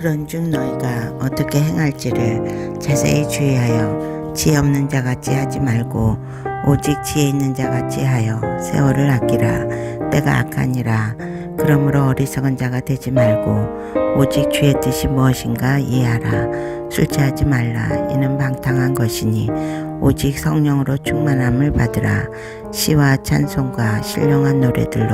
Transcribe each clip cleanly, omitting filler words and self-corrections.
그런즉 너희가 어떻게 행할지를 자세히 주의하여 지혜 없는 자같이 하지 말고 오직 지혜 있는 자같이 하여 세월을 아끼라. 때가 악하니라. 그러므로 어리석은 자가 되지 말고 오직 주의 뜻이 무엇인가 이해하라. 술 취하지 말라. 이는 방탕한 것이니 오직 성령으로 충만함을 받으라. 시와 찬송과 신령한 노래들로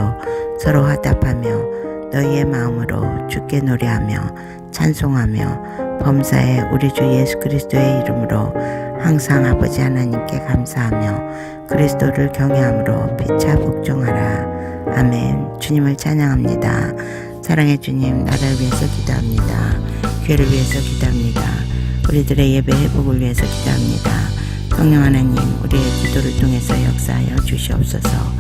서로 화답하며 너희의 마음으로 주께 노래하며 찬송하며 범사에 우리 주 예수 그리스도의 이름으로 항상 아버지 하나님께 감사하며 그리스도를 경외함으로 피차 복종하라. 아멘. 주님을 찬양합니다. 사랑의 주님, 나라를 위해서 기도합니다. 교회를 위해서 기도합니다. 우리들의 예배 회복을 위해서 기도합니다. 성령 하나님, 우리의 기도를 통해서 역사하여 주시옵소서.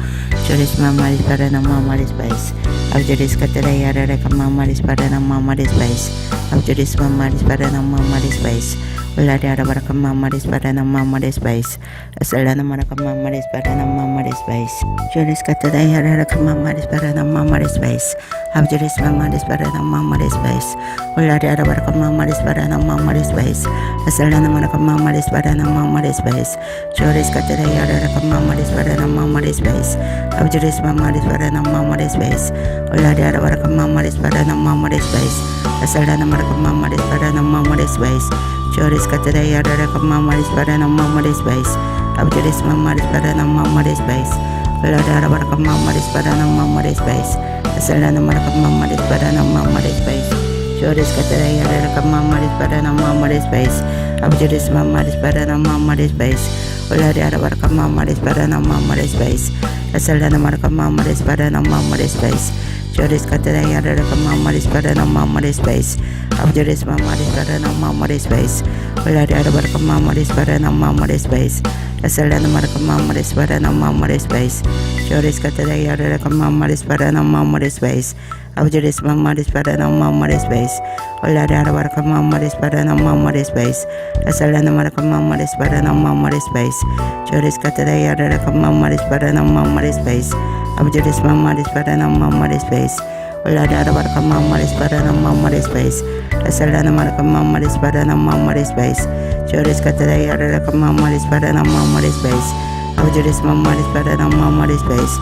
Joris mamaris para ng mamaris bais. Abjuris katelay arara ka mamaris para ng mamaris bais. Abjuris mamaris para ng mamaris bais. Wala di arabara ka mamaris para ng mamaris bais. Asala naman ka mamaris para ng mamaris bais. Joris katelay arara ka mamaris para ng mamaris bais. Abjuris mamaris para ng mamaris bais. Wala di arabara ka mamaris para ng mamaris bais. Asala naman ka mamaris para ng mamaris bais. Joris katelay arara ka mamaris para ng mamaris bais. Abjuris mamaris para ng mamaris bais. Wala di arabara ka mamaris para ng mamaris bais. Asala naman ka mamaris para ng mamaris bais. Joris katelay arara ka mamaris para ng mamaris bais. Abjuris mamaris para ng mamaris bais. Wala di arabara ka mamaris para ng mamaris bais. Asala naman ka mamaris para ng mamaris bais. Joris katelay arara ka mamaris para ng mamaris bais. Abjuris mamaris para ng mamaris bais. Wala di arabara ka mamaris para ng mamaris bais. Asala naman ka mamaris para ng mamaris bais. Joris katelay arara ka mamaris para ng mamaris bais. Abjuris mamaris para ng mamaris bais. Wala di arabara ka mamaris para ng mamaris bais. Asala naman ka mamaris para ng mamaris bais. Joris katelay arara ka mamaris para ng mamaris bais. Abjuris mamaris para ng mamaris bais. Wala di arabara ka mamaris para ng mamaris bais. Asala naman ka mamaris para ng mamaris bais. Joris katelay arara ka mamaris para ng mamaris bais. Abjuris mamaris para ng mamaris bais. Wala di arabara ka mamaris para ng mamaris bais. Asala naman ka mamaris para ng mamaris bais. Joris katelay arara ka mamaris para ng mamaris bais. Abjuris mamaris para ng mamaris bais.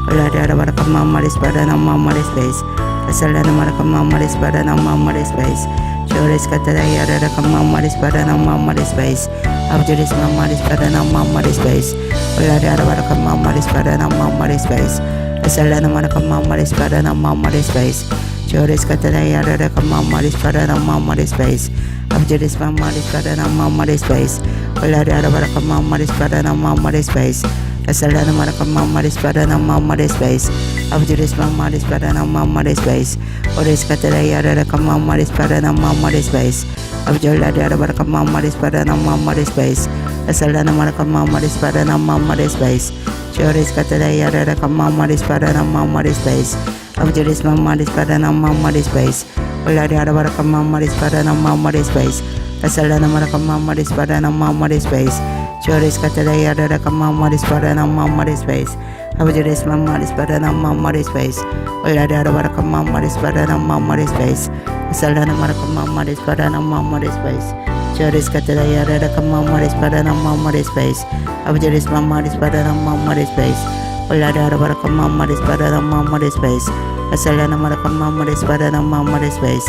Wala di arabara ka mamaris para ng mamaris bais. Asala naman ka mamaris para ng mamaris bais. Joris katelay arara ka mamaris para ng mamaris bais. Abjuris mamaris para ng mamaris bais. Wala di arabara ka mamaris para ng mamaris bais. Asala naman ka mamaris para ng mamaris bais. Joris katelay arara ka mamaris para ng mamaris bais. Abjuris mamaris para ng mamaris bais. Wala di arabara ka mamaris para ng mamaris bais. Asala naman ka mamaris para ng mamaris bais. Abjuris mamaris para ng mamaris bais. Joris katelay arara ka mamaris para ng mamaris bais. Abjula di arabara ka mamaris para ng mamaris bais. Asala naman ka mamaris para ng mamaris bais. Joris katelay arara ka mamaris para ng mamaris bais. Abjuris mamaris para ng mamaris bais. Wala di arabara ka mamaris para ng mamaris bais. Asala naman ka mamaris para ng mamaris bais. Joris katelay arara ka mamaris para ng mamaris bais. Abjuris mamaris para ng mamaris bais. Wala di arabara ka mamaris para ng mamaris bais. Asala naman ka mamaris para ng mamaris bais. Joris katelay arara ka mamaris para ng mamaris bais. Abjuris mamaris para ng mamaris bais. Wala di arabara ka mamaris para ng mamaris bais. Asala naman ka mamaris para ng mamaris bais.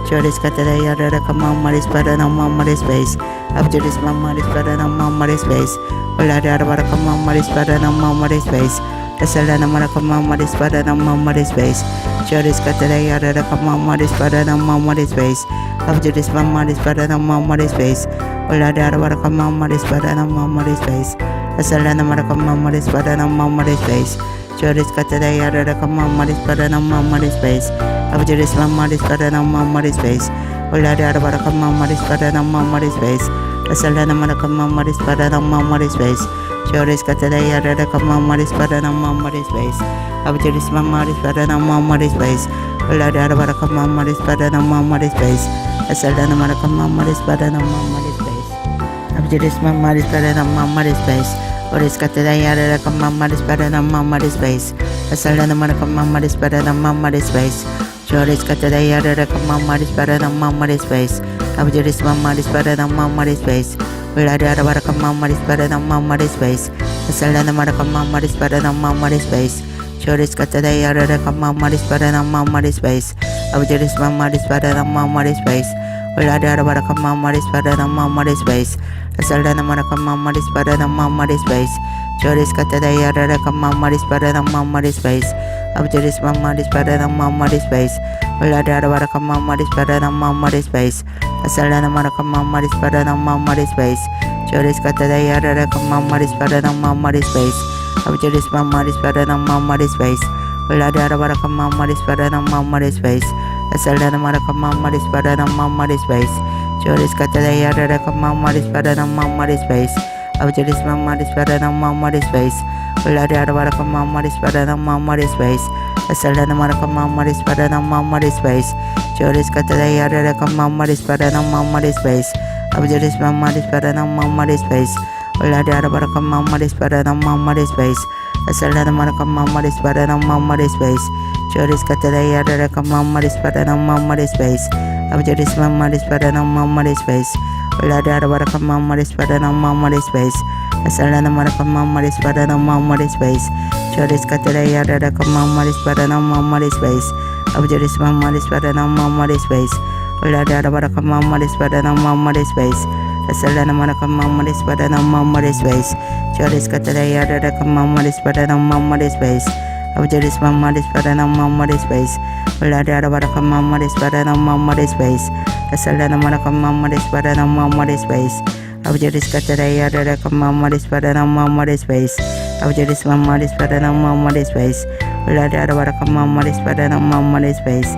Joris katelay arara ka mamaris para ng mamaris bais. Abjuris mamaris para ng mamaris bais. Wala di arabara ka mamaris para ng mamaris bais. Asala naman ka mamaris para ng mamaris bais. Joris katelay arara ka mamaris para ng mamaris bais. Abjuris mamaris para ng mamaris bais. Wala di arabara ka mamaris para ng mamaris bais. Asala naman ka mamaris para ng mamaris bais. Joris katelay arara ka mamaris para ng mamaris bais. Abjuris mamaris para ng mamaris bais. Wala di arabara ka mamaris para ng mamaris bais. Asala naman ka mamaris para ng mamaris bais. Joris katelay arara ka mamaris para ng mamaris bais. Abjuris mamaris para ng mamaris bais. Wala di arabara ka mamaris para ng mamaris bais. Asala naman ka mamaris para ng mamaris bais. Abjuris mamaris para ng mamaris bais. Joris katelay arara ka mamaris para ng mamaris bais. Asala naman ka mamaris para ng mamaris bais. Joris Katara Yara Kamaris Paranam Space, Abjuris Mamaris Paranam Space, Vilada Barakamaris Paranam Space, Salana Marakamaris Paranam Space, Joris Katara Yara Kamaris Paranam Space, Abjuris Mamaris Paranam Space, Vilada Barakamaris Paranam Space, Salana Marakamaris Paranam Space, Joris Katara Yara Kamaris Paranam Space, Abjuris Mamaris Paranam Space, Vilada Barakamaris Paranam Space, Salana Marakamaris Paranam Space, Joris Katara Yara Kamaris Paranam Space, Abjuris Mamaris Paranam Space, Vilada Barakamaris Paranam Space, Salana Marakamaris Paranam Space, Joris Katara Yara Kamaris Paranam Space, Abjuris Mamaris Paranam Space, Vilada Barakamaris Paranam Space, Salana Marakamaris Paranam Space, Joris Katara Yara Kamaris Paranam Space, Abjuris Mamaris Paranam Space, Vilada Barakamaris Paranam Space, Salana Marakamaris Paranam Space, Joris Katara Yara Kamaris Paranam Space, Abjuris Mamaris Paranam Space, Vilada Barakamaris Paranam Space, Salana Marakamaris Paranam Space, Joris Katara Yara Kamaris Paranam Space, Abjuris Mamaris Paranam Space, Vilada Barakamaris Paranam Space, Salana Marakamaris Paranam Space, Joris Katara Yara Kamaris Paranam Space, Abjuris Mamaris Paranam Space, Vilada Barakamaris Paranam Space, Salana Marakamaris Paranam Space, Abjuris Katara Yara Kamaris Paranam Space, Abjuris Mamaris Paranam Space, Vilada Barakamaris Paranam Space,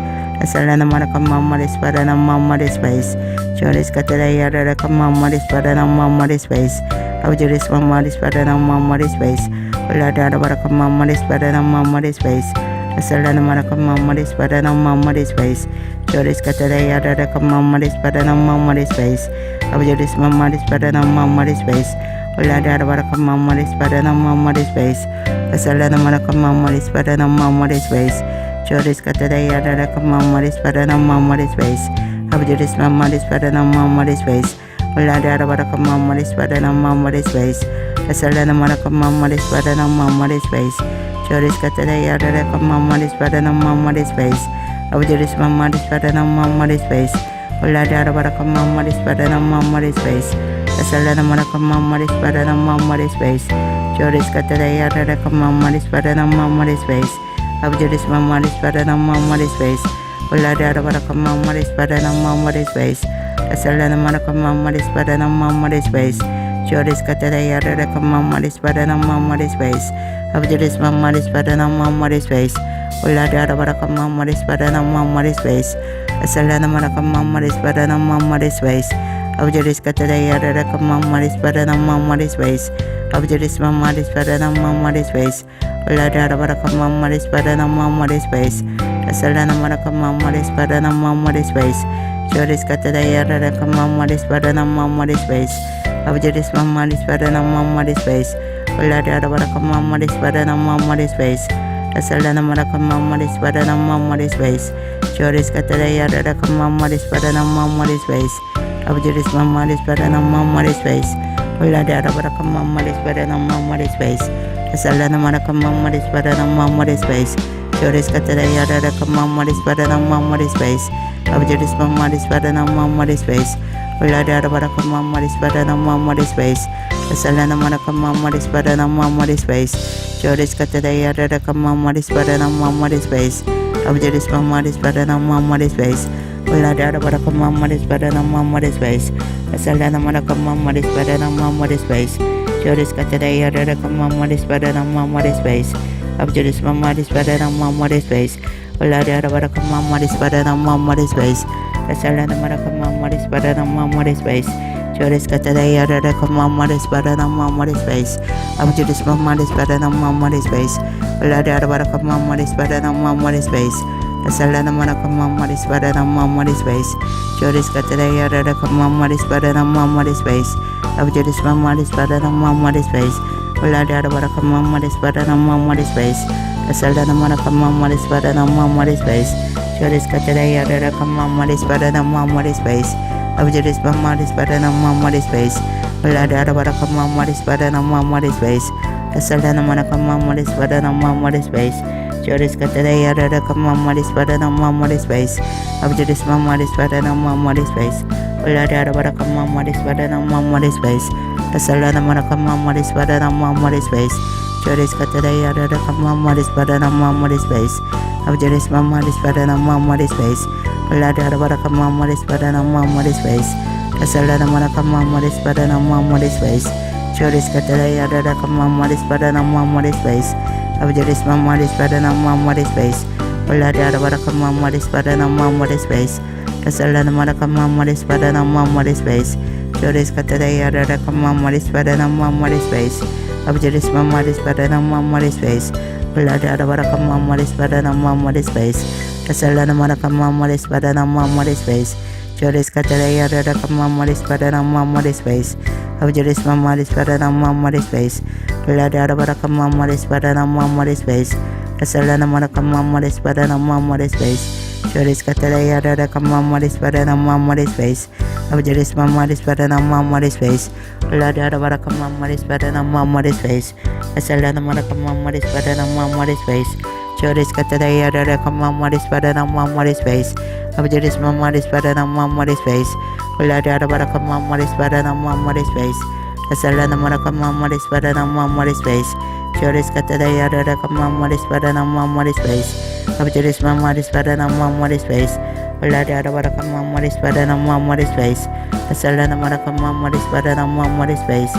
Salana Marakamaris Paranam Space, Joris Katara Yara Kamaris Paranam Space, Abjuris Mamaris Paranam Space, Vilada Barakamaris Paranam Space, Salana Marakamaris Paranam Space, Joris Katara Yara Kamaris Paranam Space, Abjuris Mamaris Paranam Space, Vilada Barakamaris Paranam Space, Salana Marakamaris Paranam Space, Joris Katara Yara Kamaris Paranam Space, Abjuris Mamaris Paranam Space, Vilada Barakamaris Paranam Space, Salana Marakamaris Paranam Space, Joris Katara Yara Kamaris Paranam Space, Abjuris Mamaris Paranam Space, Vilada Barakamaris Paranam Space, Salana Marakamaris Paranam Space, Joris Katara Yara Kamaris Paranam Space, Abjuris Mamaris Paranam Space, Vilada Barakamaris Paranam Space, Salana Marakamaris Paranam Space, Joris Katara Yara Kamaris Paranam Space, Abjuris Mamaris Paranam Space, Vilada Barakamaris Paranam Space, Salana Marakamaris Paranam Space, Abjuris Katara Yara Kamaris Paranam Space, Abjuris Mamaris Paranam Space, Vilada Barakamaris Paranam Space, Salana Marakamaris Paranam Space, Joris Katara Yara Kamaris Paranam Space, Abjuris Mamaris Paranam Space, Vilada Barakamaris Paranam Space, Salana Marakamaris Paranam Space, Joris Katara Yara Kamaris Paranam Space, Abjuris Mamaris Paranam Space, Vilada Barakamaris Paranam Space, Salana Marakamaris Paranam Space, Joris Katara Yara Kamaris Paranam Space, Abjuris Mamaris Paranam Space, Vilada Barakamaris Paranam Space, Salana Marakamaris Paranam Space, Joris Katara Yara Kamaris Paranam Space, Abjuris Mamaris Paranam Space, Vilada Barakamaris Paranam Space, Salana Marakamaris Paranam Space, Joris Katara Yara Kamaris Paranam Space, Abjuris Mamaris Paranam Space, Vilada Barakamaris Paranam Space, Salana Marakamaris Paranam Space, Joris Katara Yara Kamaris Paranam Space, Abjuris Mamaris Paranam Space, Vilada Barakamaris Paranam Space, Salana Marakamaris Paranam Space, Joris Katara Yara Kamaris Paranam Space, Abjuris Mamaris Paranam Space, Vilada Barakamaris Paranam Space, Salana Marakamaris Paranam Space, Joris Kataya Rada Kamaris Padanamari space. Abjuris Mamaris Padanamari space. Ulada Kamaris Padanamari space. Kasalana Manakamaris Padanamari space. Joris Kataya Rada Kamaris Padanamari space. Abjuris Mamaris Padanamari space. Ulada Kamaris Padanamari space. Kasalana Manakamaris Padanamari space. Joris Kataya Rada Kamaris Padanamari space. Abjuris Mamaris Padanamari space. Ulada Kamaris Padanamari space. Kasalana Manakamaris Padanamari space. Joris Kataya Rada Kamaris Padanamari space. Abjuris Mamaris Padanamari space. Ulada Kamaris Padanamari space. Kasalana Manakamaris Padanamari space. Joris Kataya Rada Kamaris Padanamari space. Abjuris Mamaris Padanamari space. Ulada Kamaris Padanamari space. Kasalana Manakamaris Padanamari space. Joris Kataya Rada Kamaris Padanamari space. Abjuris Mamaris Padanamari space. Ulada Kamaris Padanamari space. Kasalana Manakamaris Padanamari space. Joris Kataya Rada Kamaris Padanamari space. Abjuris Mamaris Padanamari space. Ulada Kamaris Padanamari space. Kasalana Manakamaris Padanamari space. Joris Kataya Rada Kamaris Padanamari space. Abjuris Mamaris Padanamari space. Ulada Kamaris Padanamari space. Kasalana Manakamaris Padanamari space. Joris Kataya Rada Kamaris Padanamari space. Abjuris Mamaris Padanamari space. Ulada Kamaris Padanamari space. Kasalana Manakamaris Padanamari space.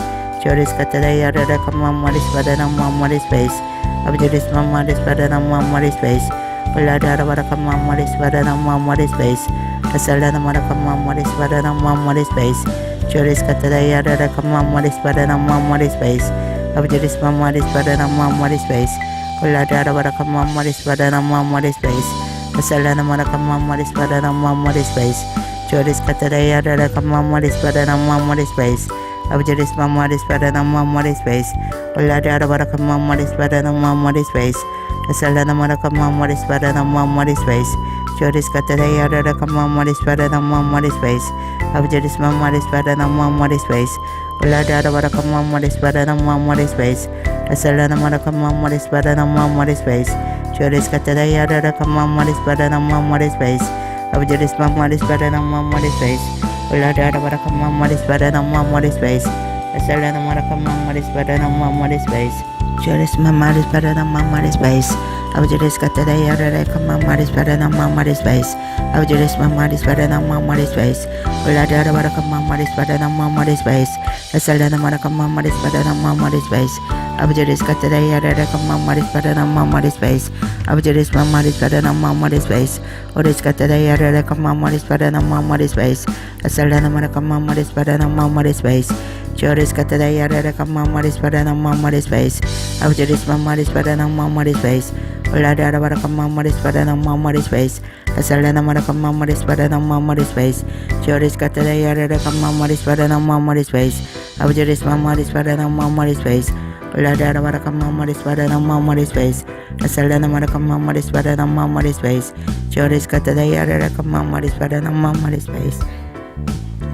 Joris Kataya Rada Kamaris Padanamari space. Abjuris Mamaris Padanamari space. Ulada Kamaris Padanamari space. Kasalana Manakamaris Padanamari space. Joris Kataya Rada Kamaris Padanamari space. Abjuris Mamaris Padanamari space. Ulada Kamaris Padanamari space. Kasalana Manakamaris Padanamari space. Joris Kataya Rada Kamaris Padanamari space. Abjuris Mamaris Padanamari space. Ulada Kamaris Padanamari space. Kasalana Manakamaris Padanamari space. Joris Kataya Rada Kamaris Padanamari space. Abjuris Mamaris Padanamari space. Ulada Kamaris Padanamari space. Kasalana Manakamaris Padanamari space. Joris Kataya Rada Kamaris Padanamari space. Abjuris Mamaris Padanamari space. Ulada Kamaris Padanamari space. Kasalana Manakamaris Padanamari space. Joris Mamaris Padanamari space. Abjuris Kataya Rada Kamaris Padanamari space. Abjuris Mamaris Padanamari space. Ulada Kamaris Padanamari space. Kasalana Manakamaris Padanamari space. Abjuris Kataya Rada Kamaris Padanamari space. Abjuris Mamaris Padanamari space. Joris Kataya Rada Kamaris Padanamari space. Kasalana Manakamaris Padanamari space. Joris Kataya Rada Kamaris Padanamari space. Abjuris Mamaris Padanamari space. Ulada Kamaris Padanamari space. Kasalana Manakamaris Padanamari space. Joris Kataya Rada Kamaris Padanamari space. Abjuris Mamaris Padanamari space. Ulada Kamaris Padanamari space. Kasalana Manakamaris Padanamari space. Joris Kataya Rada Kamaris Padanamari space.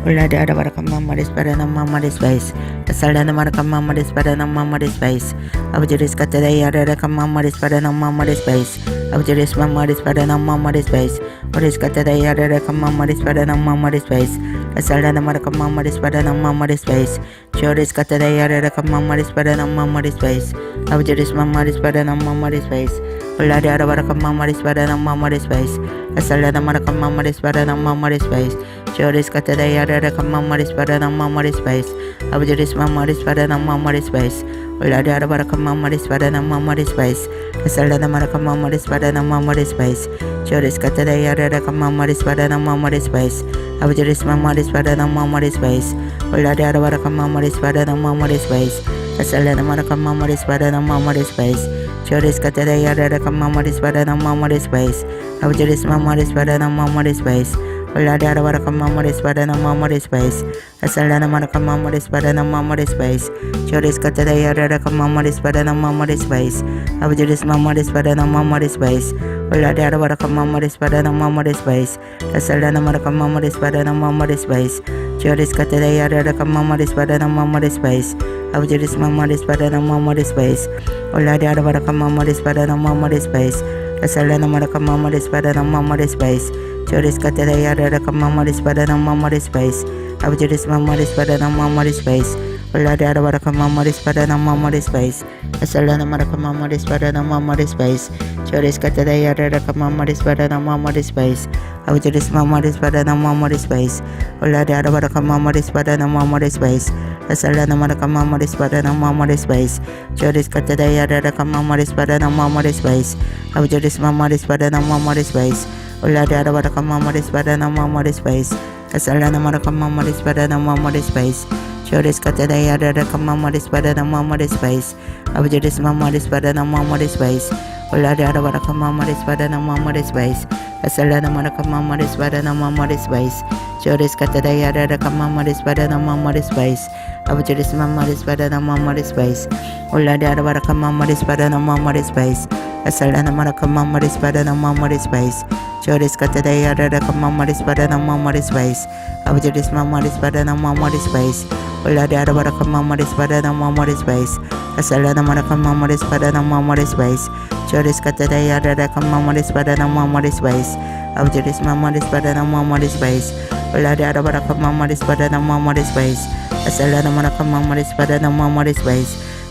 Ulada Kamaris Padanamari space. Kasalana Manakamaris Padanamari space. Abjuris Kataya Rada Kamaris Padanamari space. Abjuris Mamaris Padanamari space. Joris Kataya Rada Kamaris Padanamari space. Kasalana Manakamaris Padanamari space. Joris Kataya Rada Kamaris Padanamari space. Abjuris Mamaris Padanamari space. Ulada Kamaris Padanamari space. Kasalana Manakamaris Padanamari space. Joris Kataya Rada Kamaris Padanamari space. Abjuris Mamaris Padanamari space. Ulada Kamaris Padanamari space. Kasalana Manakamaris Padanamari space. Joris Kataya Rada Kamaris Padanamari space. Abjuris Mamaris Padanamari space. Ulada Kamaris Padanamari space. Kasalana Manakamaris Padanamari space. Joris Kataya Rada Kamaris Padanamari space. Abjuris Mamaris Padanamari space. Ulada Kamaris Padanamari space. Kasalana Manakamaris Padanamari space. Joris Kataya Rada Kamaris Padanamari space. Abjuris Mamaris Padanamari space. Uladara baraka mamoris padana mamoris bais. Asalana maraka mamoris padana mamoris bais. Joris katadaya raka mamoris padana mamoris bais. Abjuris mamoris padana mamoris bais. Uladara baraka mamoris padana mamoris bais. Asalana maraka mamoris padana mamoris bais. Joris katadaya raka mamoris padana mamoris bais. Abjuris mamoris padana mamoris bais. Uladara baraka mamoris padana mamoris bais. Asalana maraka mamoris padana mamoris bais. Joris katadaya raka mamoris padana mamoris bais. Abjuris mamoris padana mamoris bais. Uladara baraka mamoris padana mamoris bais. Asalana maraka mamoris padana mamoris bais. Joris katadaya raka mamoris padana mamoris bais. Abjuris mamoris padana mamoris bais. Uladara baraka mamoris padana mamoris bais. Asalana maraka mamoris padana mamoris bais. Joris katadaya raka mamoris padana mamoris bais. Abjuris mamoris padana mamoris bais. Uladara baraka mamoris padana mamoris bais. Asalana maraka mamoris padana mamoris bais. Joris katadaya raka mamoris padana mamoris bais. Abjuris mamoris padana mamoris bais. Uladara baraka mamoris padana mamoris bais. Asalana maraka mamoris padana mamoris bais. Joris katadaya raka mamoris padana mamoris bais. Abjuris mamoris padana mamoris bais. Uladara baraka mamoris padana mamoris bais. Asalana maraka mamoris padana mamoris bais. Joris katadaya raka mamoris padana mamoris bais. Abjuris mamoris padana mamoris bais. Uladara baraka mamoris padana mamoris bais. Asalana maraka mamoris padana mamoris bais.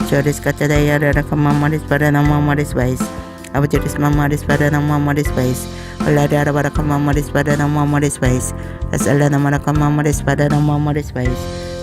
Joris katadaya raka mamoris padana mamoris bais. Abjuris mamoris padana mamoris bais. Uladara baraka mamoris padana mamoris bais. Asalana maraka mamoris padana mamoris bais.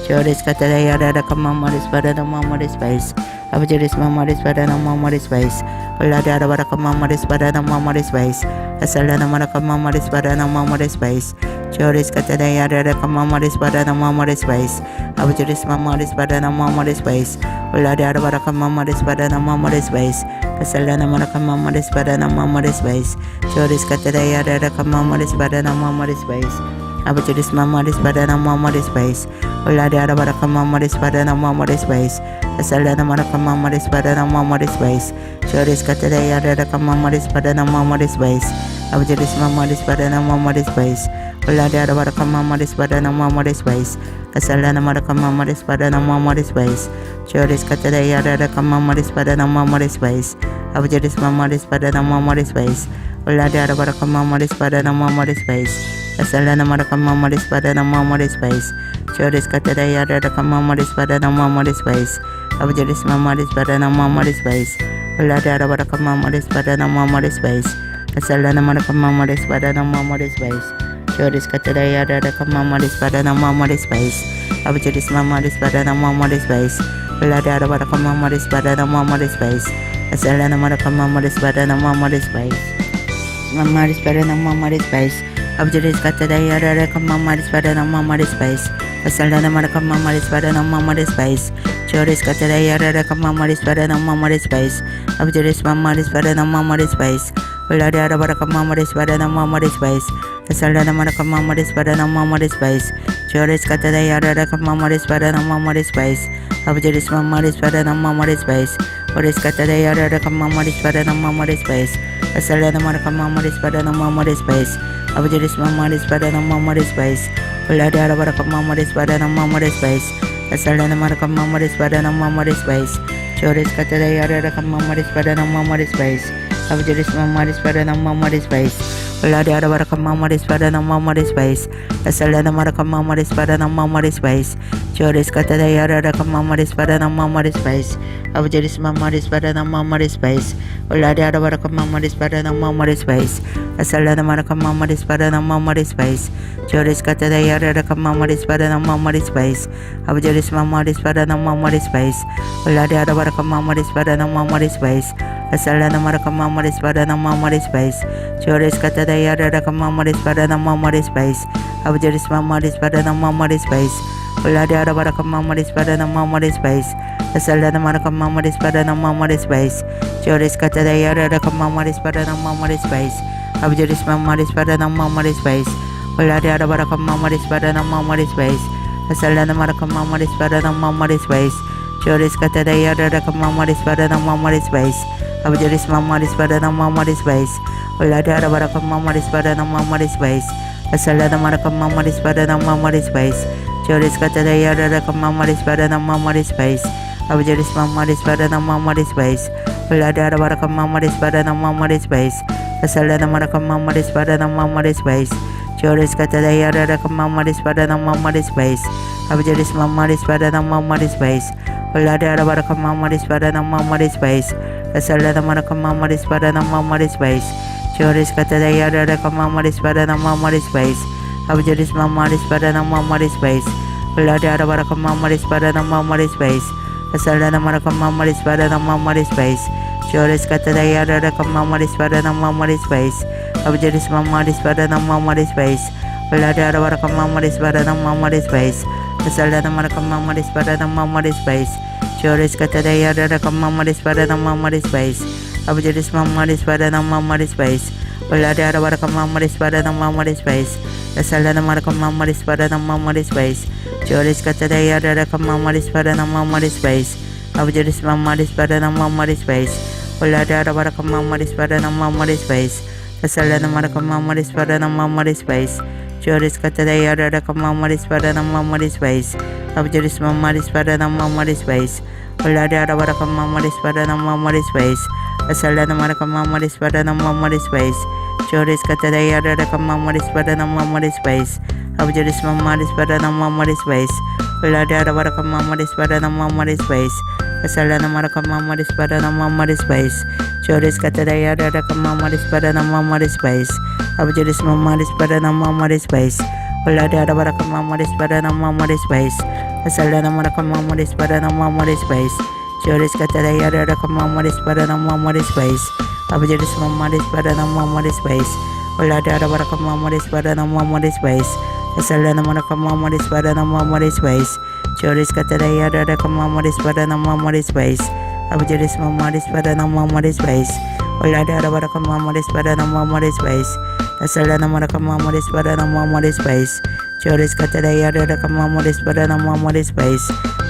Joris katadaya raka mamoris padana mamoris bais. Abjuris mamoris padana mamoris bais. Uladara baraka mamoris padana mamoris bais. Asalana maraka mamoris padana mamoris bais. Joris katadaya raka mamoris padana mamoris bais. Abjuris mamoris padana mamoris bais. Uladara baraka mamoris padana mamoris bais. Asalana maraka mamoris padana mamoris bais. Joris katadaya raka mamoris padana mamoris bais. Abjuris mamoris padana mamoris bais. Uladara baraka mamoris padana mamoris bais. Asalana maraka mamoris padana mamoris bais. Joris katadaya raka mamoris padana mamoris bais. Abjuris mamoris padana mamoris bais. Uladara baraka mamoris padana mamoris bais. Asalana maraka mamoris padana mamoris bais. Joris katadaya raka mamoris padana mamoris bais. Abjuris mamoris padana mamoris bais. Uladara baraka mamoris padana mamoris bais. Asalana maraka mamoris padana mamoris bais. Joris katadaya raka mamoris padana mamoris bais. Abjuris mamoris padana mamoris bais. Uladara baraka mamoris padana mamoris bais. Asalana maraka mamoris padana mamoris bais. Joris katadaya raka mamoris padana mamoris bais. Abjuris mamoris padana mamoris bais. Uladara baraka mamoris padana mamoris bais. Asalana maraka mamoris padana mamoris bais. Mamoris padana mamoris bais. Abjuris katadaya raka mamoris padana mamoris bais. Asalana maraka mamoris padana mamoris bais. Joris katadaya raka mamoris padana mamoris bais. Abjuris mamoris padana mamoris bais. Uladara baraka mamoris padana mamoris bais. Asalana maraka mamoris padana mamoris bais. Joris katadaya raka mamoris padana mamoris bais. Abjuris mamoris padana mamoris bais. Joris katadaya raka mamoris padana mamoris bais. Asalana maraka mamoris padana mamoris bais. Abjuris mamoris padana mamoris bais. Uladara baraka mamoris padana mamoris bais. Asalana maraka mamoris padana mamoris bais. Joris katadaya raka mamoris padana mamoris bais. Abjuris mamoris padana mamoris bais. Uladara baraka mamoris padana mamoris bais. Asalana maraka mamoris padana mamoris bais. Joris katadaya raka mamoris padana mamoris bais. Abjuris mamoris padana mamoris bais. Uladara baraka mamoris padana mamoris bais. Asalana maraka mamoris padana mamoris bais. Joris katadaya raka mamoris padana mamoris bais. Abjuris mamoris padana mamoris bais. Uladara baraka mamoris padana mamoris bais. Asalana maraka mamoris padana mamoris bais. Joris katadaya raka mamoris padana mamoris bais. Abjuris mamoris padana mamoris bais. Uladara baraka mamoris padana mamoris bais. Asalana maraka mamoris padana mamoris bais. Joris katadaya raka mamoris padana mamoris bais. Abjuris mamoris padana mamoris bais. Uladara baraka mamoris padana mamoris bais. Asalana maraka mamoris padana mamoris bais. Joris katadaya raka mamoris padana mamoris bais. Abjaris mamaris pada nama maris bais. Ulada ada barakam mamaris pada nama maris bais. Asalada marakam mamaris pada nama maris bais. Joris kata daya ada kam mamaris pada nama maris bais. Abjaris mamaris pada nama maris bais. Ulada ada barakam mamaris pada nama maris bais. Asalada marakam mamaris pada nama maris bais. Joris kata daya ada kam mamaris pada nama maris bais. Abjaris mamaris pada nama maris bais. Ulada ada barakam mamaris pada nama maris bais. Asalada marakam mamaris pada nama maris bais. Joris kata daya ada kam mamaris pada nama maris bais. Abjaris mamaris pada nama maris bais. Ulada ada barakam mamaris pada nama maris bais. Asalada marakam mamaris pada nama maris bais. Joris kata daya ada kam mamaris pada nama maris bais. Abjaris mamaris pada nama maris bais. Ulada ada barakam mamaris pada nama maris bais. Asalada marakam mamaris pada nama maris bais. Joris kata daya ada kam mamaris pada nama maris bais. Abjaris mamaris pada nama maris bais. Ulada ada barakam mamaris pada nama maris bais. Asalada marakam mamaris pada nama maris bais. Joris kata daya ada kam mamaris pada nama maris bais. Abjaris mamaris pada nama maris bais. Ulada ada barakam mamaris pada nama maris bais. Asalada marakam mamaris pada nama maris bais. Joris kata daya ada kam mamaris pada nama maris bais. Abjaris mamaris pada nama maris bais. Ulada ada barakam mamaris pada nama maris bais. Asalada marakam mamaris pada nama maris bais. Joris kata daya ada kam mamaris pada nama maris bais. Abjaris mamaris pada nama maris bais. Ulada ada barakam mamaris pada nama maris bais. Asalada marakam mamaris pada nama maris bais. Joris kata daya ada kam mamaris pada nama maris bais. Abjaris mamaris pada nama maris bais. Ulada ada barakam mamaris pada nama maris bais. Asalada marakam mamaris pada nama maris bais. Joris kata daya ada kam mamaris pada nama maris bais. Abjaris mamaris pada nama maris bais. Ulada ada barakam mamaris pada nama maris bais. Asalada marakam mamaris pada nama maris bais. Joris kata daya ada kam mamaris pada nama maris bais. Abjaris mamaris pada nama maris bais. Ulada ada barakam mamaris pada nama maris bais. Asalada marakam mamaris pada nama maris bais. Joris kata daya ada kam mamaris pada nama maris bais.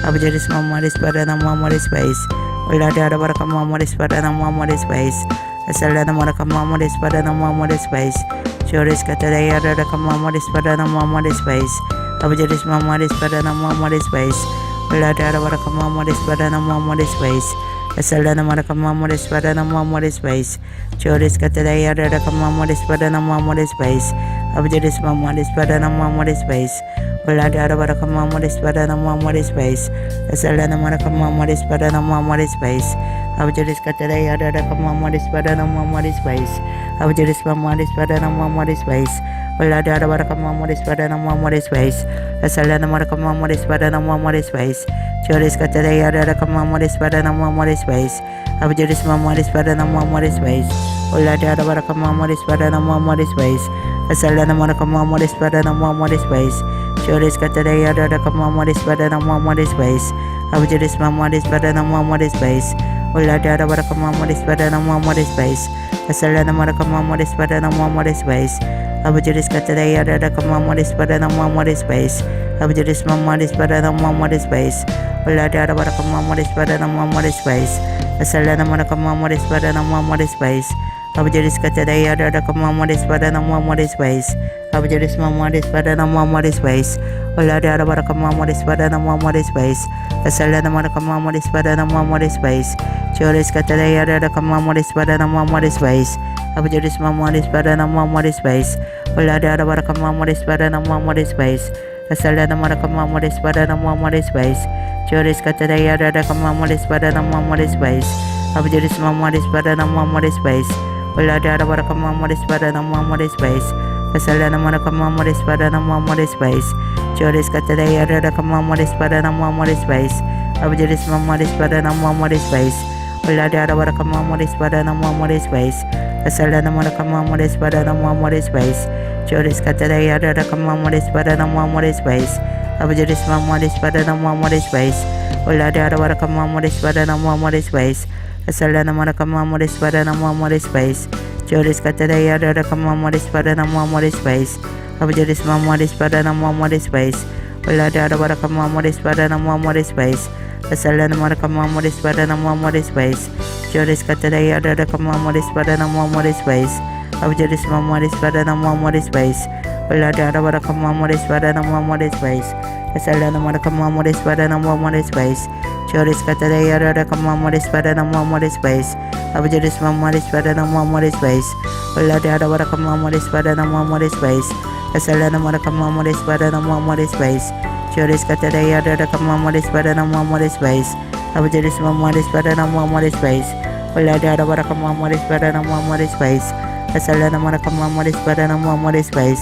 Abjaris mamaris pada nama maris bais. Ulada ada barakam mamaris pada nama maris bais. Asalada marakam mamaris pada nama maris bais. Joris kata daya ada kam mamaris pada nama maris bais. Abjaris mamaris pada nama maris bais. Ulada ada barakam mamaris pada nama maris bais. Asalada marakam mamaris pada nama maris bais. Joris kata daya ada kam mamaris pada nama maris bais. Abjaris mamaris pada nama maris bais. Ulada ada barakam mamaris pada nama maris bais. Asalada marakam mamaris pada nama maris bais. Abjaris kata daya ada kam mamaris pada nama maris bais. Abjaris mamaris pada nama maris bais. Ulada ada barakam mamaris pada nama maris bais. Asalada marakam mamaris pada nama maris bais. Joris kata daya ada kam mamaris pada nama maris bais. Abjaris mamaris pada nama maris bais. Ulada ada barakam mamaris pada nama maris bais. Asalada marakam mamaris pada nama maris bais. Joris kata daya ada kam mamaris pada nama maris bais. Abjaris mamaris pada nama maris bais. Ulada ada barakam mamaris pada nama maris bais. Asalada marakam mamaris pada nama maris bais. Abjaris kata daya ada kam mamaris pada nama maris bais. Abjaris mamaris pada nama maris bais. Ulada ada barakam mamaris pada nama maris bais. Asalada marakam mamaris pada nama maris bais. Abjaris kata daya ada kam mamaris pada nama maris bais. Abjaris mamaris pada nama maris bais. Ulada ada barakam mamaris pada nama maris bais. Asalada marakam mamaris pada nama maris bais. Joris kata daya ada kam mamaris pada nama maris bais. Abjaris mamaris pada nama maris bais. Ulada ada barakam mamaris pada nama maris bais. Asalada marakam mamaris pada nama maris bais. Joris kata daya ada kam mamaris pada nama maris bais. Abjaris mamaris pada nama maris bais. Ulada ada barakam mamaris pada nama maris bais. Asalada marakam mamaris pada nama maris bais. Joris kata daya ada kam mamaris pada nama maris bais. Abjaris mamaris pada nama maris bais. Ulada ada barakam mamaris pada nama maris bais. Asalada marakam mamaris pada nama maris bais. Joris kata daya ada kam mamaris pada nama maris bais. Abjaris mamaris pada nama maris bais. Ulada ada barakam mamaris pada nama maris bais. Asalada marakam mamaris pada nama maris bais. Joris kata daya ada kam mamaris pada nama maris bais. Abjaris mamaris pada nama maris bais. Ulada ada barakam mamaris pada nama maris bais. Asalada marakam mamaris pada nama maris bais. Joris katadaya ada kamamoris pada namomoris bais. Abjadis mamoris pada namomoris bais. Ulada ada pada kamamoris pada namomoris bais. Asala nama kamamoris pada namomoris bais. Joris katadaya ada kamamoris pada namomoris bais. Abjadis mamoris pada namomoris bais. Ulada ada pada kamamoris pada namomoris bais. Asala nama kamamoris pada namomoris bais. Joris katadaya ada kamamoris pada namomoris bais. Abjadis mamoris pada namomoris bais. Ulada ada pada kamamoris pada namomoris bais. Asala nama kamamoris pada namomoris bais.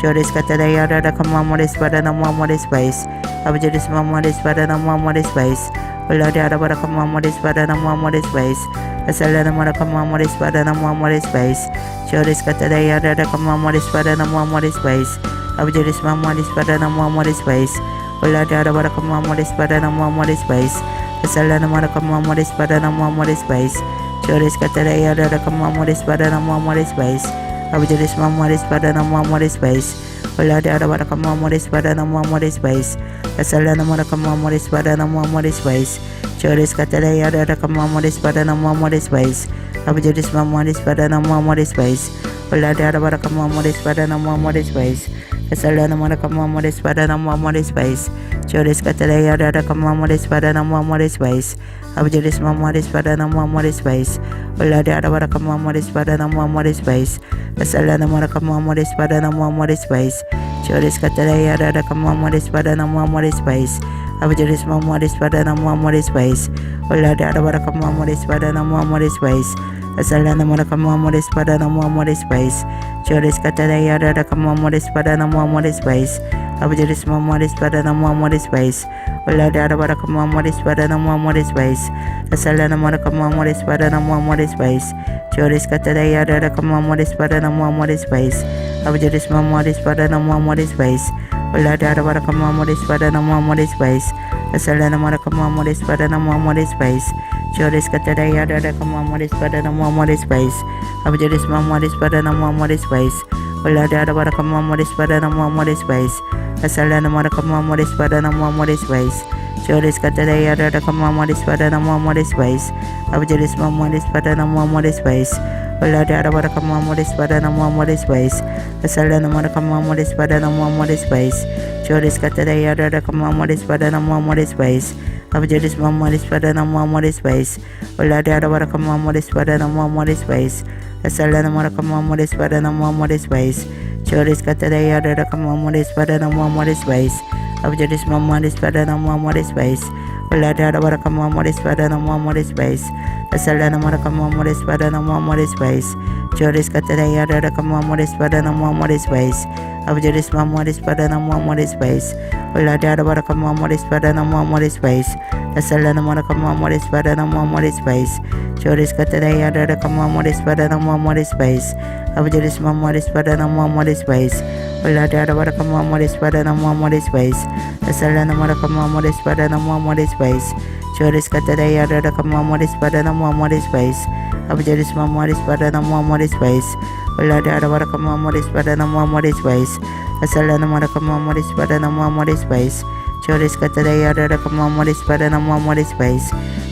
Joris katadaya ada kamamoris pada namomoris bais. Abjadis mamoris pada namomoris bais. Ulada ada pada kamamoris pada namomoris bais. Asala nama kamamoris pada namomoris bais. Joris katadaya ada kamamoris pada namomoris bais. Abjadis mamoris pada namomoris bais. Ulada ada pada kamamoris pada namomoris bais. Asala nama kamamoris pada namomoris bais. Joris katadaya ada kamamoris pada namomoris bais. Abjadis mamoris pada namomoris bais. Ulada ada pada kamamoris pada namomoris bais. Asala nama kamamoris pada namomoris bais. Joris katadaya ada kamamoris pada namomoris bais. Abjadis mamoris pada namomoris bais. Ulada ada pada kamamoris pada namomoris bais. Asala nama kamamoris pada namomoris bais. Joris katadaya ada kamamoris pada namomoris bais. Abjadis mamoris pada namomoris bais. Ulada ada pada kamamoris pada namomoris bais. Asala nama kamamoris pada namomoris bais. Joris katadaya ada kamamoris pada namomoris bais. Abjadis mamoris pada namomoris bais. Ulada ada pada kamamoris pada namomoris bais. Asala nama kamamoris pada namomoris bais. Joris katadaya ada kamamoris pada namomoris bais. Abjadis mamoris pada namomoris bais. Ulada ada pada kamamoris pada namomoris bais. Asala nama kamamoris pada namomoris bais. Joris katadaya ada kamamoris pada namomoris bais. Abjadis mamoris pada namomoris bais. Ulada ada pada kamamoris pada namomoris bais. Asala nama kamamoris pada namomoris bais. Joris katadaya ada kamamoris pada namomoris bais. Abjadis mamoris pada namomoris bais. Ulada ada pada kamamoris pada namomoris bais. Asala nama kamamoris pada namomoris bais. Joris katadaya ada kamamoris pada namomoris bais. Abjadis mamoris pada namomoris bais. Ulada ada pada kamamoris pada namomoris bais. Asala nama kamamoris pada namomoris bais. Joris katadaya ada kamamoris pada namomoris bais. Abjadis mamoris pada namomoris bais. Ulada ada pada kamamoris pada namomoris bais. Asala nama kamamoris pada namomoris bais. Joris katadaya ada kamamoris pada namomoris bais. Abjadis mamoris pada namomoris bais. Ulada ada pada kamamoris pada namomoris bais. Asala nama kamamoris pada namomoris bais. Joris katadaya ada kamamoris pada namomoris bais. Abjadis mamoris pada namomoris bais. Ulada ada pada kamamoris pada namomoris bais. Asala nama kamamoris pada namomoris bais. Joris katadaya ada kamamoris pada namomoris bais. Abjadis mamoris pada namomoris bais. Ulada ada pada kamamoris pada namomoris bais. Asala nama kamamoris pada namomoris bais. Joris katadaya ada kamamoris pada namomoris bais. Abjadis mamoris pada namomoris bais. Ulada ada pada kamamoris pada namomoris bais. Asala nama kamamoris pada namomoris bais. Joris katadaya ada kamamoris pada namomoris bais.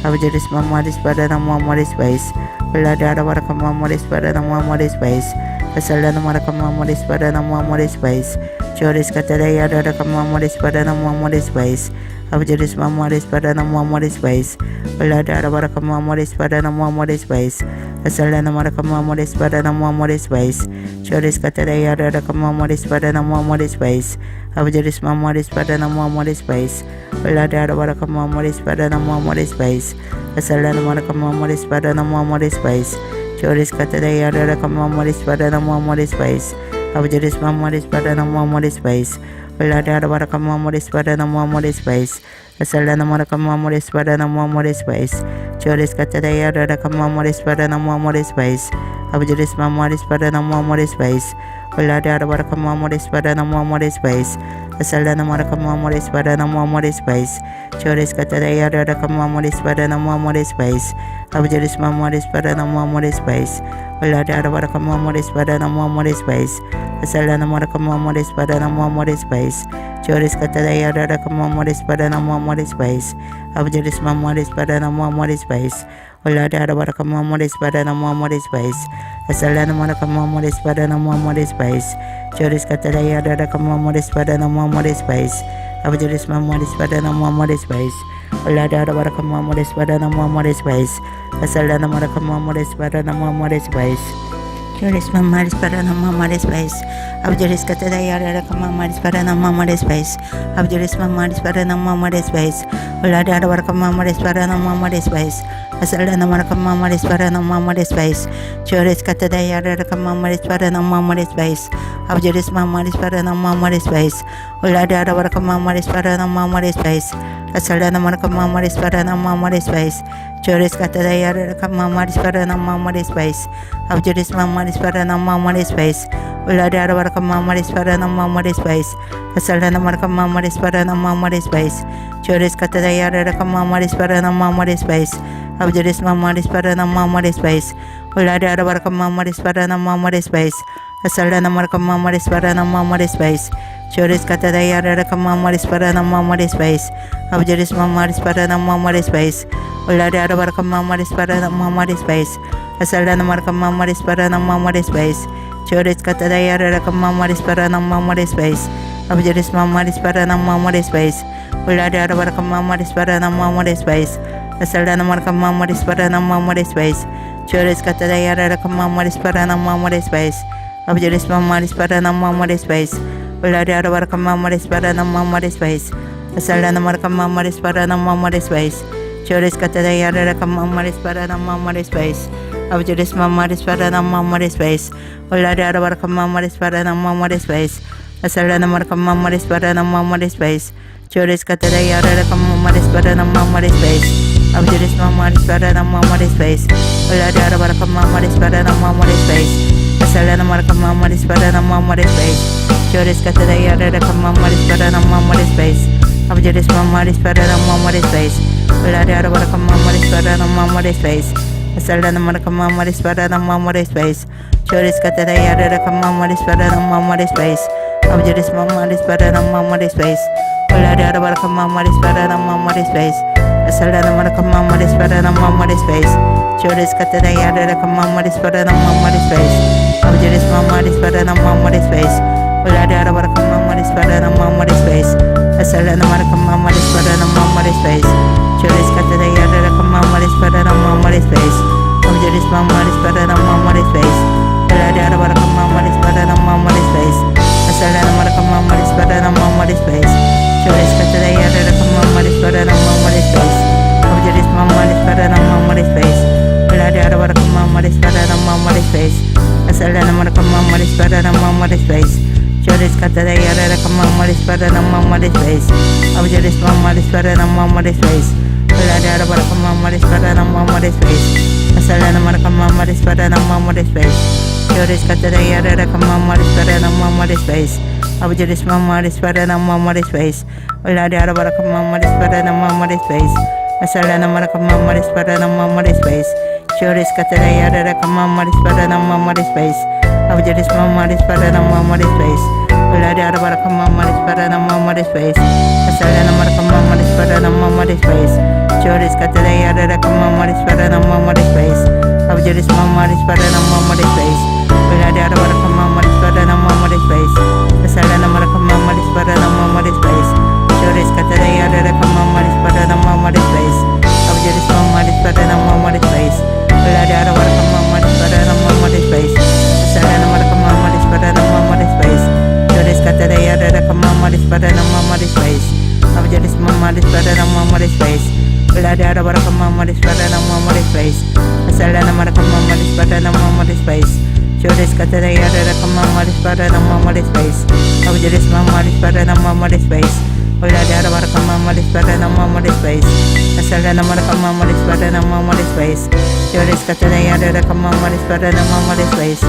Abjadis mamoris pada namomoris bais. Ulada ada pada kamamoris pada namomoris bais. Asala nama kamamoris pada namomoris bais. Joris katadaya ada kamamoris pada namomoris bais. Abjadis mamoris pada namomoris bais. Ulada ada pada kamamoris pada namomoris bais. Asala nama kamamoris pada namomoris bais. Joris katadaya ada kamamoris pada namomoris bais. Abjadis mamoris pada namomoris bais. Ulada ada pada kamamoris pada namomoris bais. Asala nama kamamoris pada namomoris bais. Joris katadaya ada kamamoris pada namomoris bais. Abjadis mamoris pada namomoris bais. Ulada ada pada kamamoris pada namomoris bais. Asala nama kamamoris pada namomoris bais. Joris katadaya ada kamamoris pada namomoris bais. Abjadis mamoris pada namomoris bais. Ulada ada pada kamamoris pada namomoris bais. Asala nama kamamoris pada namomoris bais. Joris katadaya ada kamamoris pada namomoris bais. Abjadis mamoris pada namomoris bais. Ulada ada pada kamamoris pada namomoris bais. Asala nama kamamoris pada namomoris bais. Joris katadaya ada kamamoris pada namomoris bais. Abjadis mamoris pada namomoris bais. Ulari arabara kama amores para na amores pais. Asalana mara kama amores para na amores pais. Choris katara yara kama amores para na amores pais. Abjuris amores para na amores pais. Ulari arabara kama amores para na amores pais. Asalana mara kama amores para na amores pais. Choris mamaris para na mamaris pais. Abjuris katara yara kama amores para na amores pais. Abjuris mamaris para na amores pais. Ulari arabara kama amores para na amores pais. Asalana mara kama amores para na amores pais. Choris katara yara kama amores para na amores pais. Abjuris mamaris para na amores pais. Ulari arabara kama amores para na amores pais. Asalana mara kama amores para na amores pais. Choris katara yara kama amores para na amores pais. Abjuris mamaris para na amores pais. Ulari arabara kama amores para na amores pais. Asalana mara kama amores para na amores pais. Choris katara yara kama amores para na amores pais. Abjuris mamaris para na amores pais. Ulari arabara kama amores para na amores pais. Asalana mara kama amores para na amores pais. Choris katara yara kama amores para na amores pais. Abjuris mamaris para na amores pais. Ulari arabara kama amores para na amores pais. Asalana mara kama amores para na amores pais. Choris katara yara kama amores para na amores pais. Abjuris mamaris para na amores pais. Ulari arabara kama amores para na amores pais. Asalana mara kama amores para na amores pais. Choris katara yara kama amores para na amores pais. Abjuris mamaris para na amores pais. Ulari arabara kama amores para na amores pais. Asalana mara kama amores para na amores pais. Choris katara yara kama amores para na amores pais. Abjuris mamaris para na amores pais. Ulari arabara kama amores para na amores pais. Asalana mara kama amores para na amores pais. Choris katara yara kama amores para na amores pais. Abjuris mamaris para na amores pais. Ulari arabara kama amores para na amores pais. Asalana mara kama amores para na amores pais. Choris katara yara kama amores para na amores pais. Abjuris mamaris para na amores pais. Ulari arabara kama amores para na amores pais. Asalana mara kama amores para na amores pais. Choris katara yara kama amores para na amores pais. Abjuris mamaris para na amores pais. Ulari arabara kama amores para na amores pais. Asalana mara kama amores para na amores pais. Choris katara yara kama amores para na amores pais. Abjuris mamaris para na amores pais. Ulari arabara kama amores para na amores pais. Asalana mara kama amores para na amores pais. Choris katara yara kama amores para na amores pais. Abjuris mamaris para na amores pais. Ulari arabara kama amores para na amores pais. Asalana mara kama amores para na amores pais. Choris katara yara kama amores para na amores pais. Abjuris mamaris para na amores pais. Ulari arabara kama amores para na amores pais. Asalana mara kama amores para na amores pais. Choris katara yara kama amores para na amores pais. Abjuris mamaris para na amores pais. Ulari arabara kama amores para na amores pais. Asalana mara kama amores para na amores pais. Choris katara yara kama amores para na amores pais. Abjuris mamaris para na amores pais. Ulari arabara kama amores para na amores pais. Asalana mara kama amores para na amores pais. Choris katara yara kama amores para na amores pais. Abjuris mamaris para na amores pais. Ulari arabara kama amores para na amores pais. Asalana mara kama amores para na amores pais. Choris katara yara kama amores para na amores pais. Abjuris mamaris para na amores pais. Ulari arabara kama amores para na amores pais. Asalana mara kama amores para na amores pais. Choris katara yara kama amores para na amores pais. Abjuris mamaris para na amores pais. Ulari arabara kama amores para na amores pais. Asalana mara kama amores para na amores pais. Choris katara yara kama amores para na amores pais. Abjuris mamaris para na amores pais. Ulari arabara kama amores para na amores pais. Asalana mara kama amores para na amores pais. Choris katara yara kama amores para na amores pais. Abjuris mamaris para na amores pais. Ulari arabara kama amores para na amores pais. Asalana mara kama amores para na amores pais. Choris katara yara kama amores para na amores pais.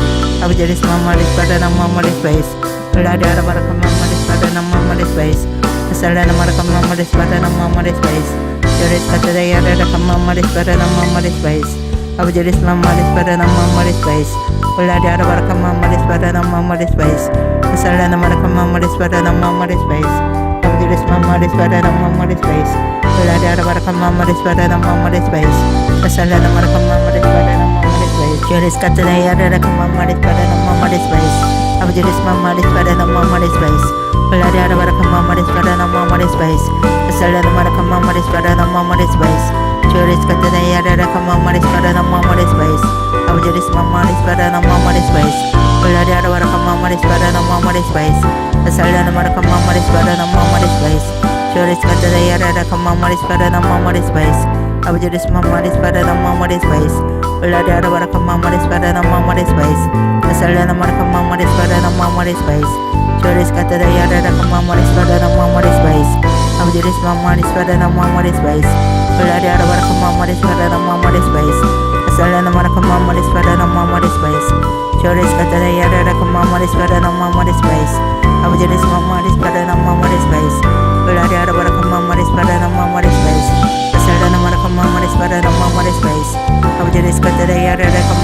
Abjuris mamaris para na amores pais. Ulari arabara kama amores para na amores pais. Asalana mara kama amores para na amores pais. Choris katara yara kama amores para na amores pais. Abjuris mamaris para na amores pais. Ulari arabara kama amores para na amores pais. Asalana mara kama amores para na amores pais. Abjuris Juris Mamaris Badana Mamaris Base, Ulada Baraka Mamaris Badana Mamaris Base, Asalana Maraka Mamaris Badana Mamaris Base, Juris Cataya Mamaris Badana Mamaris Base, Abjuris Mamaris Badana Mamaris Base, Ulada Baraka Mamaris Badana Mamaris Base, Asalana Maraka Mamaris Badana Mamaris Base, Juris Cataya Mamaris Badana Mamaris Base, Abjuris Mamaris Badana Mamaris Base, Ulada Baraka Mamaris Badana Mamaris Base, Asalana Maraka Mamaris Badana Mamaris Base, Juris Cataya Mamaris Badana Mamaris Base, Abjuris Mamaris Badana Mamaris Base, Ulada Baraka Mamaris Badana Mamaris Base, Asalana Maraka Mamaris Badana Mamaris Base, Juris Cataya Mamaris Badana Mamaris Base, Abjuris Mamaris Badana Mamaris Base, Ulada Baraka Mamaris Badana Mamaris Base, Asalana Maraka Mamaris Badana Mamaris Base, Juris Cataya Mamaris Badana Mamaris Base, Abjuris Mamaris Badana Mamaris Base, Ulada Baraka Mamaris Badana Mamaris Base, Asalana Maraka Mamaris Badana Mamaris Base, Abjuris Cataya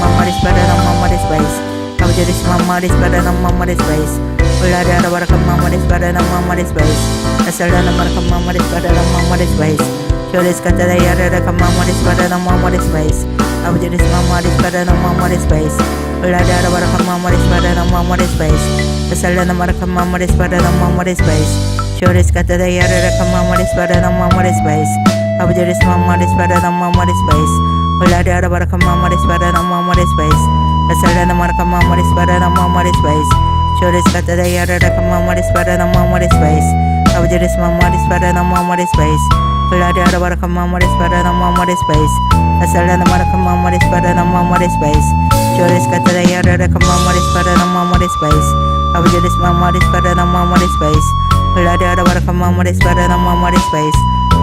Mamaris Badana Mamaris Base, Abjuris Mamaris Badana Mamaris Base, Ulada Baraka Mamaris Badana Mamaris Base, Asalana Maraka Mamaris Badana Mamaris Base, Juris Cataya Mamaris Badana Mamaris Base, Abjuris Mamaris Badana Mamaris Base, Ulada Baraka Mamaris Badana Mamaris Base, Asalana Maraka Mamaris Badana Mamaris Base, Juris Cataya Mamaris Badana Mamaris Base, Abjuris Mamaris Badana Mamaris Base, Ulada Baraka Mamaris Badana Mamaris Base, Asalana Maraka Mamaris Badana Mamaris Base, Juris Cataya Mamaris Badana Mamaris Base, Abjuris Mamaris Badana Mamaris Base, Ulada Baraka Mamaris Badana Mamaris Base, Asalana Maraka Mamaris Badana Mamaris Base, Juris Cataya Mamaris Badana Mamaris Base, Abjuris Mamaris Badana Mamaris Base, Ulada Baraka Mamaris Badana Mamaris Base,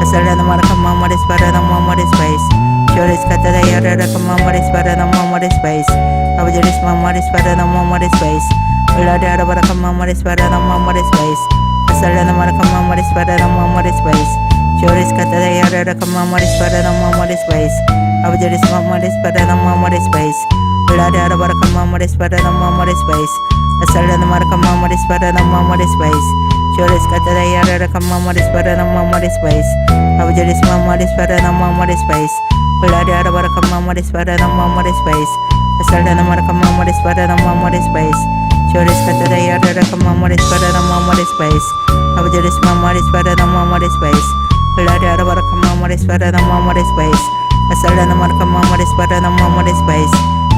Asalana Maraka Mamaris Badana Mamaris Base, Juris Cataya Mamaris Badana Mamaris Base, Abjuris Mamaris Badana Mamaris Base, Ulada Baraka Mamaris Badana Mamaris Base, Asalana Maraka Mamaris Badana Mamaris Base, Juris Cataya Mamaris Badana Mamaris Base, Abjuris Mamaris Badana Mamaris Base, Ulada Baraka Mamaris Badana Mamaris Base, Asalana Maraka Mamaris Badana Mamaris Base, Juris Cataya Mamaris Badana Mamaris Base, Abjuris Mamaris Badana Mamaris Base, Ulada Baraka Mamaris Badana Mamaris Base, Asalana Maraka Mamaris Badana Mamaris Base, Juris Cataya Mamaris Badana Mamaris Base, Abjuris Mamaris Badana Mamaris Base, Ulada Baraka Mamaris Badana Mamaris Base, Asalana Maraka Mamaris Badana Mamaris Base,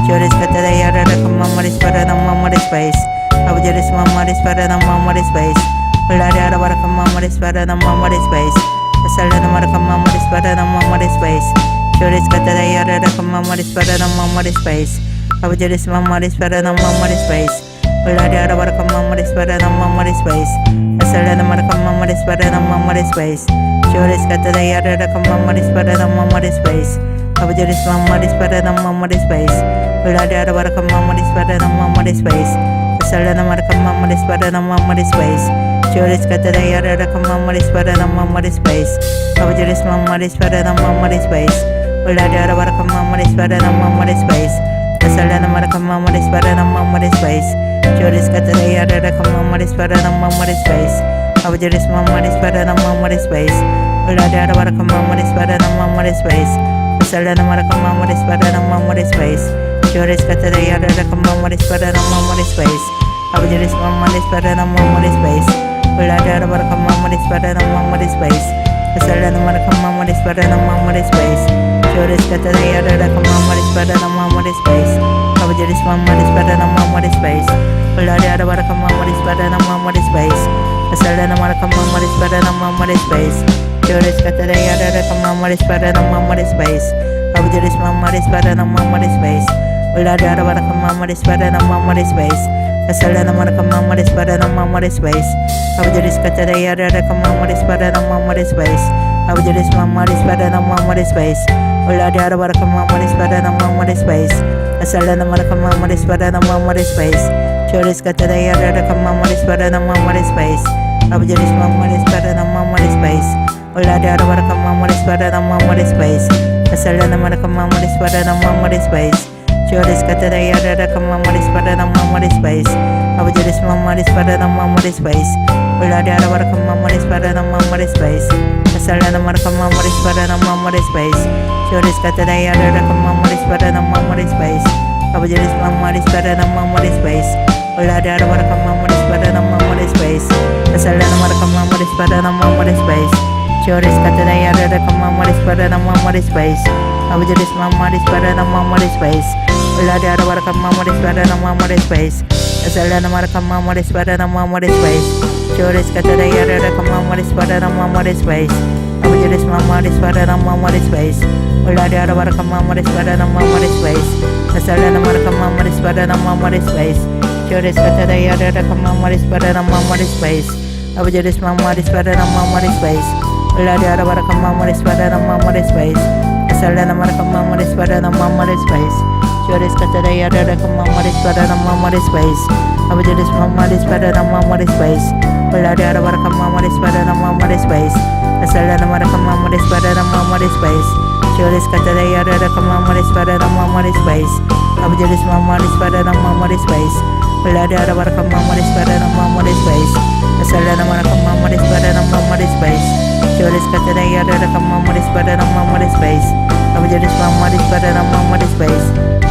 Juris Cataya Mamaris Badana Mamaris Base, Abjuris Mamaris Badana Mamaris Base, Ulada Baraka Mamaris Badana Mamaris Base, Asalana Maraka Mamaris Badana Mamaris Base, Juris Cataya Mamaris Badana Mamaris Base, Abjuris Mamaris Badana Mamaris Base, Ulada Baraka Mamaris Badana Mamaris Base, Asalana Maraka Mamaris Badana Mamaris Base, Juris Cataya Mamaris Badana Mamaris Base, Abjuris Mamaris Badana Mamaris Base, Ulada Baraka Mamaris Badana Mamaris Base, Asalana Maraka Mamaris Badana Mamaris Base, Juris Cataya Mamaris Badana Mamaris Base, Abjuris Mamaris Badana Mamaris Base, Ulada Baraka Mamaris Badana Mamaris Base, Asalana Maraka Mamaris Badana Mamaris Base, Juris Cataya Mamaris Badana Mamaris Base, Abjuris Mamaris Badana Mamaris Base, Ulada Baraka Mamaris Badana Mamaris Base, Asalana Maraka Mamaris Badana Mamaris Base, Juris Cataya Mamaris Badana Mamaris Base, Abjuris Mamaris Badana Mamaris Base, Ulada Baraka Mamaris Badana Mamaris Base, Asalana Maraka Mamaris Badana Mamaris Base, Juris Cataya Mamaris Badana Mamaris Base, Abjuris Mamaris Badana Mamaris Base, Ulada Baraka Mamaris Badana Mamaris Base, Asalana Maraka Mamaris Badana Mamaris Base, Juris Cataya Mamaris Badana Mamaris Base, Abjuris Mamaris Badana Mamaris Base, Ulada Baraka Mamaris Badana Mamaris Base, Asalana Maraka Mamaris Badana Mamaris Base, Abjuris Cataya Mamaris Badana Mamaris Base, Abjuris Mamaris Badana Mamaris Base, Ulada Baraka Mamaris Badana Mamaris Base, Asalana Maraka Mamaris Badana Mamaris Base, Juris Cataya Mamaris Badana Mamaris Base, Abjuris Mamaris Badana Mamaris Base, Ulada Baraka Mamaris Badana Mamaris Base, Asalana Maraka Mamaris Badana Mamaris Base, Juris Cataya Mamaris Badana Mamaris Base, Abjuris Mamaris Badana Mamaris Base, Ulladiara Varakam Mamari Sparanam Mamari Space, Asalana Marakam Mamari Sparanam Mamari Space, Choris Katadaya Rakam Mamari Sparanam Mamari Space, Abajaris Mamari Sparanam Mamari Space, Ulladiara Varakam Mamari Sparanam Mamari Space, Asalana Marakam Mamari Sparanam Mamari Space, Choris Katadaya Rakam Mamari Sparanam Mamari Space, Abajaris Mamari Sparanam Mamari Space, Ulladiara Varakam Mamari Sparanam Mamari Space, Asalana Marakam Mamari Sparanam Mamari Space, Choris Katadaya Rakam Mamari Sparanam Mamari Space, Abajaris Mamari Sparanam Mamari Space, Ulladiara Varakam Mamari Sparanam Mamari Space, Asalana Marakam Mamari Sparanam Mamari Space, Choris Katadaya Rakam Mamari Sparanam Mamari Space, Abajaris Mamari Sparanam Mamari Space, Ulladiara Varakam Mamari Sparanam Mamari Space, Asalana Marakam Mamari Sparanam Mamari Space, Choris Katadaya Rakam Mamari Sparanam Mamari Space, Abajaris Mamari Sparanam Mamari Space, Ulladiara Varakam Mamari Sparanam Mamari Space, Asalana Marakam Mamari Sparanam Mamari Space, Choris Katadaya Rakam Mamari Sparanam Mamari Space, Abajaris Mamari Sparanam Mamari Space, Ulladiara Varakam Mamari Sparanam Mamari Space, Asalana Marakam Mamari Sparanam Mamari Space, Choris Katadaya Rakam Mamari Sparanam Mamari Space, Abajaris Mamari Sparanam Mamari Space,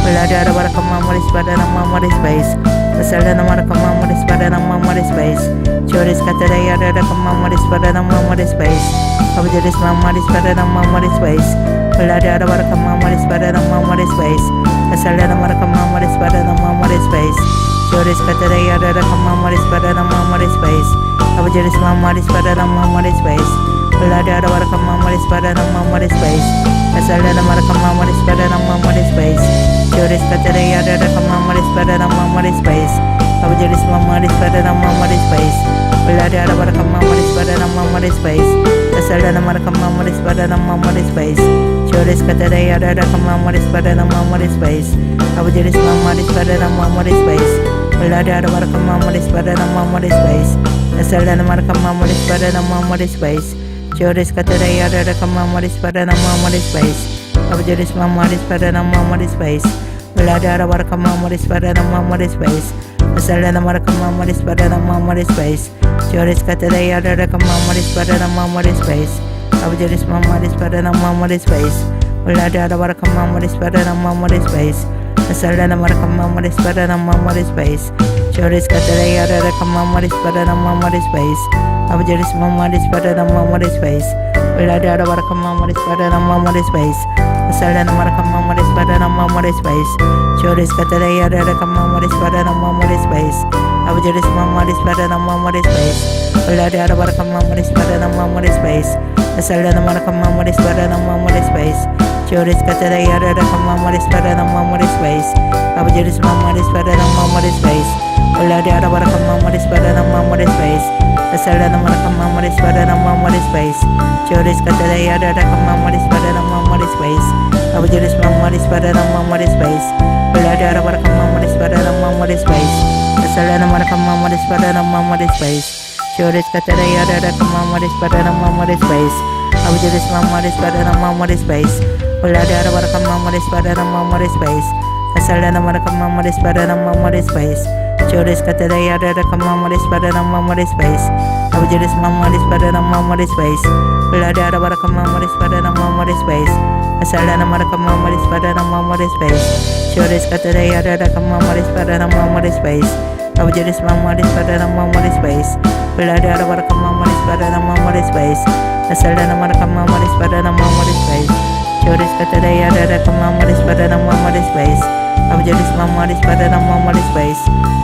Ulladiara Varakam Mamari Sparanam Mamari Space, Asalana Marakam Mamari Sparanam Mamari Space, Choris Katadaya Rakam Mamari Sparanam Mamari Space, Abajaris Mamari Sparanam Mamari Space, Ulladiara Varakam Mamari Sparanam Mamari Space, Asalana Marakam Mamari Sparanam Mamari Space, Choris Katadaya Rakam Mamari Sparanam Mamari Space, Abajaris Mamari Sparanam Mamari Space, Ulladiara Varakam Mamari Sparanam Mamari Space, Asalana Marakam Mamari Sparanam Mamari Space, Choris Katadaya Rakam Mamari Sparanam Mamari Space, Abajaris Mamari Sparanam Mamari Space, Ulladiara Varakam Mamari Sparanam Mamari Space, Asalana Marakam Mamari Sparanam Mamari Space, Choris Katadaya Rakam Mamari Sparanam Mamari Space, Abajaris Mamari Sparanam Mamari Space, Ulladiara Varakam Mamari Sparanam Mamari Space, Asalana Marakam Mamari Sparanam Mamari Space, Choris Katadaya Rakam Mamari Sparanam Mamari Space, Abajaris Mamari Sparanam Mamari Space, Ulladiara Varakam Mamari Sparanam Mamari Space, Asalana Marakam Mamari Sparanam Mamari Space, Choris Katadaya Rakam Mamari Sparanam Mamari Space, Abajaris Mamari Sparanam Mamari Space, Ulladiara Varakam Mamari Sparanam Mamari Space, Asalana Marakam Mamari Sparanam Mamari Space, Choris Katadaya Rakam Mamari Sparanam Mamari Space, Abajaris Mamari Sparanam Mamari Space, Ulladiara Varakam Mamari Sparanam Mamari Space, Asalana Marakam Mamari Sparanam Mamari Space, Choris Katadaya Rakam Mamari Sparanam Mamari Space, Abajaris Mamari Sparanam Mamari Space, Ulladiara Varakam Mamari Sparanam Mamari Space, Asalana Marakam Mamari Sparanam Mamari Space, Choris Katadaya Rakam Mamari Sparanam Mamari Space, Abajaris Mamari Sparanam Mamari Space, Ulladiara Varakam Mamari Sparanam Mamari Space, Asalana Marakam Mamari Sparanam Mamari Space, Choris Katadaya Rakam Mamari Sparanam Mamari Space, Abajaris Mamari Sparanam Mamari Space, Ulladiara Varakam Mamari Sparanam Mamari Space, Asalana Marakam Mamari Sparanam Mamari Space, Choris Katadaya Rakam Mamari Sparanam Mamari Space, Abajaris Mamari Sparanam Mamari Space, Ulladiara Varakam Mamari Sparanam Mamari Space, Asalana Marakam Mamari Sparanam Mamari Space, Choris Katadaya Rakam Mamari Sparanam Mamari Space, Abajaris Mamari Sparanam Mamari Space, Ulladiara Varakam Mamari Sparanam Mamari Space, Asalana Marakam Mamari Sparanam Mamari Space, Choris Katadaya Rakam Mamari Sparanam Mamari Space, Abajaris Mamari Sparanam Mamari Space, Ulladiara Varakam Mamari Sparanam Mamari Space, Asalana Marakam Mamari Sparanam Mamari Space, Choris Katadaya Rakam Mamari Sparanam Mamari Space, Abajaris Mamari Sparanam Mamari Space,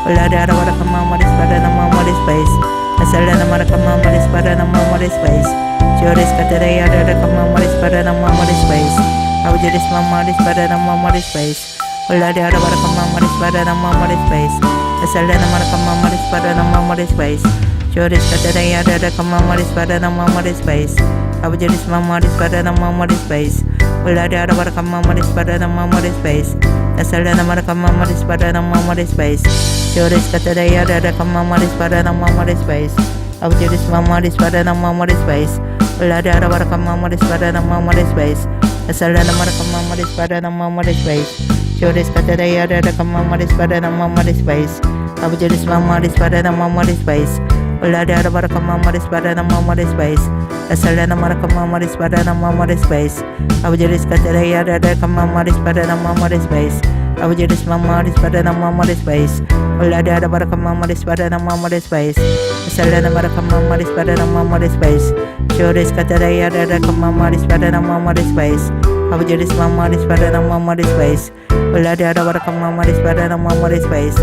Ulladiara Varakam Mamari Sparanam Mamari Space, Asalana Marakam Mamari Sparanam Mamari Space, Choris Katadaya Rakam Mamari Sparanam Mamari Space, Abajaris Mamari Sparanam Mamari Space, Ulladiara Varakam Mamari Sparanam Mamari Space, Asalana Marakam Mamari Sparanam Mamari Space, Choris Katadaya Rakam Mamari Sparanam Mamari Space, Abajaris Mamari Sparanam Mamari Space, Ulladiara Varakam Mamari Sparanam Mamari Space, Asalana Marakam Mamari Sparanam Mamari Space, Choris Katadaya Rakam Mamari Sparanam Mamari Space, Abajaris Mamari Sparanam Mamari Space, Ulladiara Varakam Mamari Sparanam Mamari Space, Asalana Marakam Mamari Sparanam Mamari Space, Choris Katadaya Rakam Mamari Sparanam Mamari Space, Abajaris Mamari Sparanam Mamari Space, Uladiara baraka mamari spada na mamari space. Asalana maraka mamari spada na mamari space. Abujeris katara yada da kamamari spada na mamari space. Abujeris mamari spada na mamari space. Uladiara baraka mamari spada na mamari space. Asalana maraka mamari spada na mamari space. Joris katara yada da kamamari spada na mamari space. Abujeris mamari spada na mamari space. Uladiara baraka mamari spada na mamari space.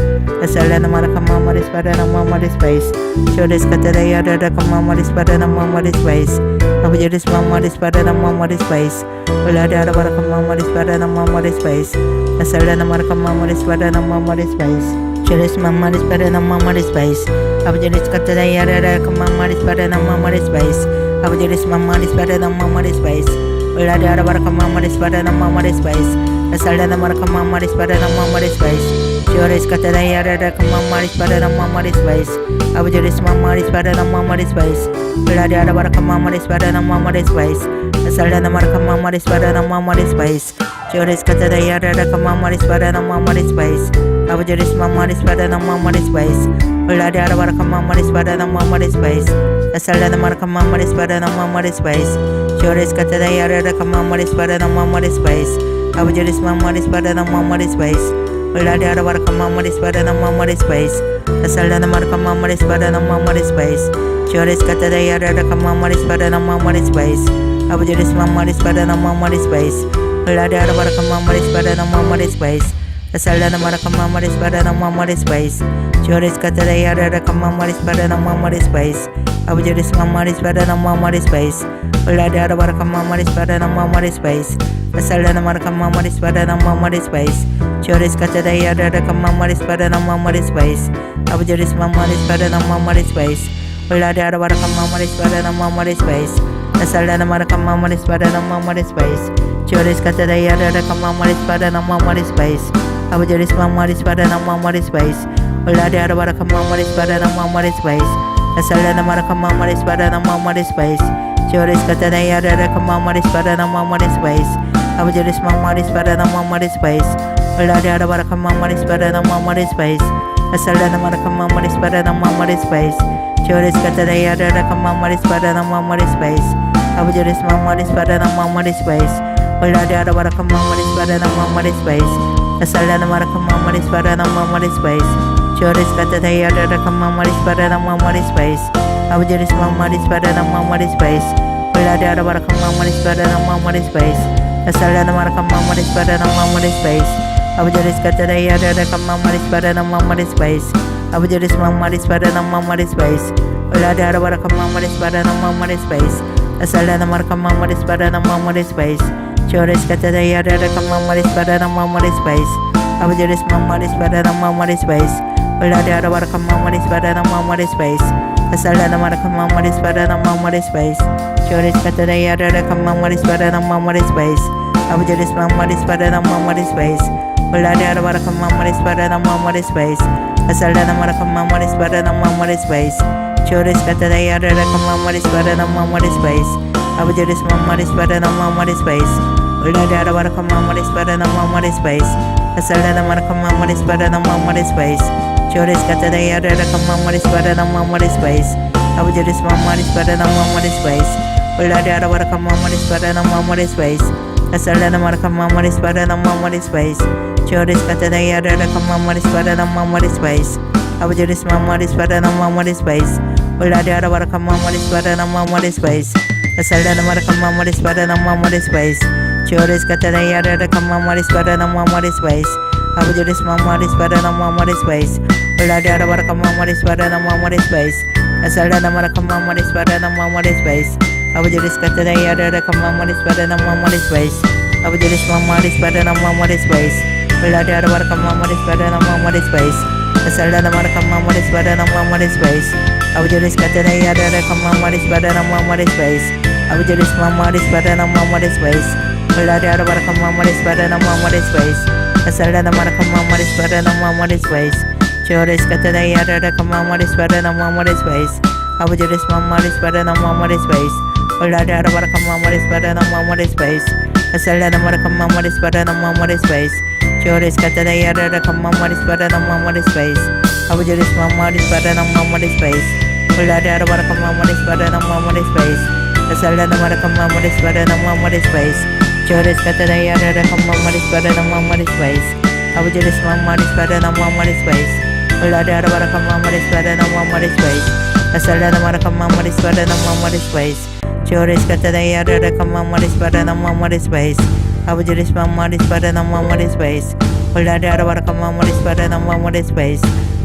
Asalana maraka mamari spada na mamari space. Joris katara yada da kamamari spada na mamari space. Abujeris mamari spada na mamari space. Uladiara baraka mamari spada na mamari space. Asalana maraka mamari spada na mamari space. Joris mamari spada na mamari space. Abujeris katara yada da kamamari spada na mamari space. Abujeris mamari spada na mamari space. Uladiara baraka mamari spada na mamari space. Asalana maraka mamari spada na mamari space. Joris katara yada da kamamari spada na mamari space. Abujeris mamari spada na mamari space. Uladiara baraka mamari spada na mamari space. Asalana maraka mamari spada na mamari space. Joris katara yada da kamamari spada na mamari space. Abujeris mamari spada na mamari space. Uladiara baraka mamari spada na mamari space. Asalana maraka mamari spada na mamari space. Joris katara yada da kamamari spada na mamari space. Abujeris mamari spada na mamari space. Uladiara baraka mamari spada na mamari space. Asalana maraka mamari spada na mamari space. Joris katara yada da kamamari spada na mamari space. Abujeris mamari spada na mamari space. Uladiara baraka mamari spada na mamari space. Asalana maraka mamari spada na mamari space. Joris katara yada da kamamari spada na mamari space. Abujeris mamari spada na mamari space. Uladiara baraka mamari spada na mamari space. Asalana maraka mamari spada na mamari space. Joris katara yada da kamamari spada na mamari space. Abujeris mamari spada na mamari space. Uladiara baraka mamari spada na mamari space. Asalana maraka mamari spada na mamari space. Joris katara yada da kamamari spada na mamari space. Abujeris mamari spada na mamari space. Uladiara baraka mamari spada na mamari space. Asalana maraka mamari spada na mamari space. Joris katara yada da kamamari spada na mamari space. Abujeris mamari spada na mamari space. Uladiara baraka mamari spada na mamari space. Asalana maraka mamari spada na mamari space. Joris katara yada da kamamari spada na mamari space. Abujeris mamari spada na mamari space. Uladiara baraka mamari spada na mamari space. Asalana maraka mamari spada na mamari space. Joris katara yada da kamamari spada na mamari space. Abujeris mamari spada na mamari space. Uladiara baraka mamari spada na mamari space. Asalana maraka mamari spada na mamari space. Abujeris katara yada da kamamari spada na mamari space. Abujeris mamari spada na mamari space. Uladiara baraka mamari spada na mamari space. Asalana maraka mamari spada na mamari space. Joris katara yada da kamamari spada na mamari space. Abujeris mamari spada na mamari space. Uladiara baraka mamari spada na mamari space. Asalana maraka mamari spada na mamari space. Joris katara yada da kamamari spada na mamari space. Abujeris mamari spada na mamari space. Uladiara baraka mamari spada na mamari space. Asalana maraka mamari spada na mamari space. Joris katara yada da kamamari spada na mamari space. Abujeris mamari spada na mamari space. Uladiara baraka mamari spada na mamari space. Asalana maraka mamari spada na mamari space. Joris katara yada da kamamari spada na mamari space. Abujeris mamari spada na mamari space. Uladiara baraka mamari spada na mamari space. Asalana maraka mamari spada na mamari space. Joris katara yada da kamamari spada na mamari space. Abujeris mamari spada na mamari space. Uladiara baraka mamari spada na mamari space. Asalana maraka mamari spada na mamari space. Joris katara yada da kamamari spada na mamari space. Abujeris mamari spada na mamari space. Uladiara baraka mamari spada na mamari space. Asalana maraka mamari spada na mamari space. Abujeris katara yada da kamamari spada na mamari space. Abujeris mamari spada na mamari space. Uladiara baraka mamari spada na mamari space. Asalana maraka mamari spada na mamari space. Abujeris katara yada da kamamari spada na mamari space. Abujeris mamari spada na mamari space. Uladiara baraka mamari spada na mamari space. Asalana maraka mamari spada na mamari space. Joris katara yada da kamamari spada na mamari space. Abujeris mamari spada na mamari space. Uladiara baraka mamari spada na mamari space. Asalana maraka mamari spada na mamari space. Joris katara yada da kamamari spada na mamari space. Abujeris mamari spada na mamari space. Uladara Marakamamari Spadanamoris Space, the Salana Marakamamari Spadanamoris Space, Joris Catayara Kamamari Spadanamoris Space, Abujaris Mamari Spadanamoris Space, Uladara Marakamamari Spadanamoris Space, the Salana Marakamamari Spadanamoris Space, Joris Catayara Kamamari Spadanamoris Space, Abujaris Mamari Spadanamoris Space, Uladara Marakamamari Spadanamoris Space,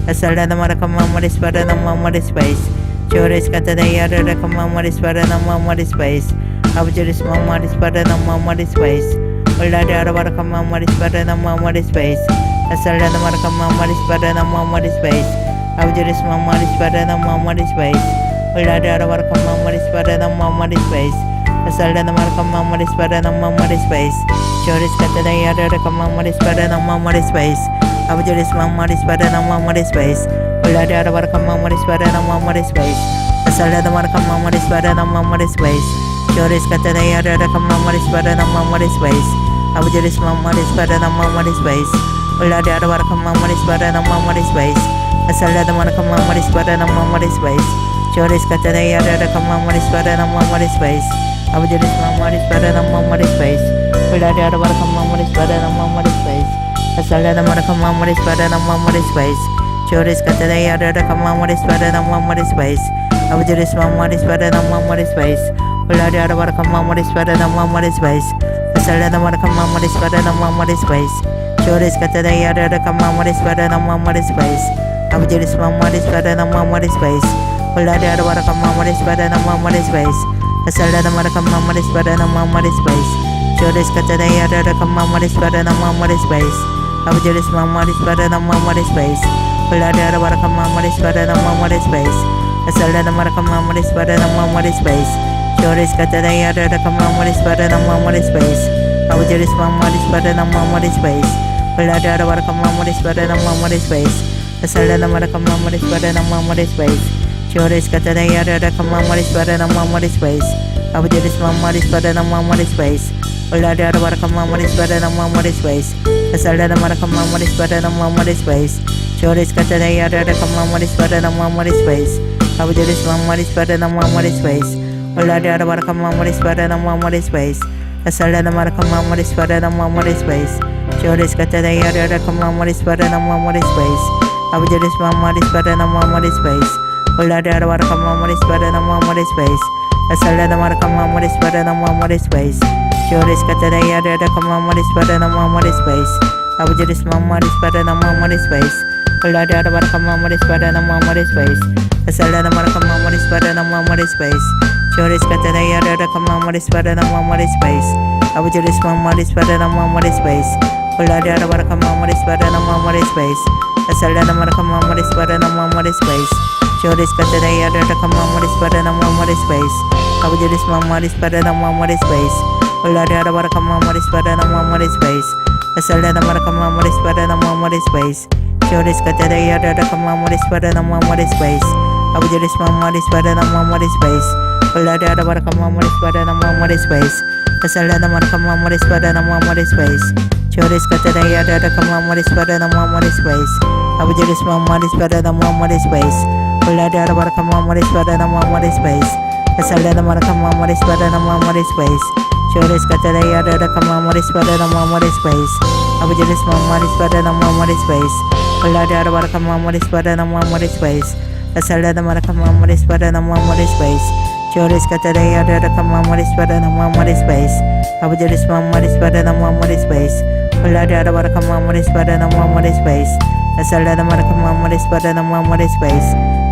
the Salana Marakamamari Spadanamoris Space, Joris Catayara Kamamari Spadanamoris Space, Abujaris Mamari Spadanamoris Space, Uladara Marakamamari Spadanamoris Space, the Salana Marakamamari Spadanamoris Space, Abujaris Mamari Spadanamoris Space, Uladara Marakamamari Spadanamoris Space, the Salana Marakamamari Spadanamoris Space, Joris Catayara Kamamari Spadanamoris Space, Abujaris Mamari Spadanamoris Space, Uladara Marakamamari Spadanamoris Space, the Salana Marakamamari Spadanamoris Space, Joris Catayara Kamamari Spadanamoris Space, Abujaris Mamari Spadanamoris Space, Uladara Marakamamari Spadanamoris Space, the Salana Marakamamari Spadanamoris Space, Joris Catayara Kamamari Spadanamoris Space, Abujaris Mamari Spadanamoris Space, Uladara Marakamamari Spadanamoris Space, the Salana Marakamamari Spadanamoris Space, Joris Catayara Kamamari Spadanamoris Space, Abujaris Mamari Spadanamoris Space, Uladara Marakamamari Spadanamoris Space, the Salana Marakamamari Spadanamoris Space, Joris Catayara Kamamari Spadanamoris Space, Abujaris Mamari Spadanamoris Space, Uladara Marakamamari Spadanamoris Space, the Salana Marakamamari Spadanamoris Space, Joris Catayara Kamamari Spadanamoris Space, Abujaris Mamari Spadanamoris Space, Uladara Marakamamari Spadanamoris Space, the Salana Marakamamari Spadanamoris Space, Joris Catayara Kamamari Spadanamoris Space, Abujaris Mamari Spadanamoris Space, Uladara Marakamamari Spadanamoris Space, the Salana Marakamamari Spadanamoris Space, Joris Catayara Kamamari Spadanamoris Space, Abujaris Mamari Spadanamoris Space, Uladara Marakamamari Spadanamoris Space, the Salana Marakamamari Spadanamoris Space, Joris Catayara Kamamari Spadanamoris Space, Abujaris Mamari Spadanamoris Space, Uladara Marakamamari Spadanamoris Space, the Salana Marakamamari Spadanamoris Space, Joris Catayara Kamamari Spadanamoris Space, Abujaris Mamari Spadanamoris Space, Uladara Marakamamari Spadanamoris Space, the Salana Marakamamari Spadanamoris Space, Joris Catayara Kamamari Spadanamoris Space, Abujaris Mamari Spadanamoris Space, Uladara Marakamamari Spadanamoris Space, the Salana Marakamamari Spadanamoris Space, Joris Catayara Kamamari Spadanamoris Space, Abujaris Mamari Spadanamoris Space, Uladara Marakamamari Spadanamoris Space, the Salana Marakamamari Spadanamoris Space, Joris Catayara Kamamari Spadanamoris Space, Abujaris Mamari Spadanamoris Space, Uladara Marakamamari Spadanamoris Space, the Salana Marakamamari Spadanamoris Space, Joris Catayara Kamamari Spadanamoris Space, Abujaris Mamari Spadanamoris Space, Uladara Marakamamari Spadanamoris Space, the Salana Marakamamari Spadanamoris Space, Joris Catayara Kamamari Spadanamoris Space, Abujaris Mamari Spadanamoris Space, Uladara Marakamamari Spadanamoris Space, the Salana Marakamamari Spadanamoris Space, Joris Catayara Kamamari Spadanamoris Space, Abujaris Mamari Spadanamoris Space, Uladara Marakamamari Spadanamoris Space, the Salana Marakamamari Spadanamoris Space, Joris Catayara Kamamari Spadanamoris Space, Abujaris Mamari Spadanamoris Space, Uladara Marakamamari Spadanamoris Space, the Salana Marakamamari Spadanamoris Space,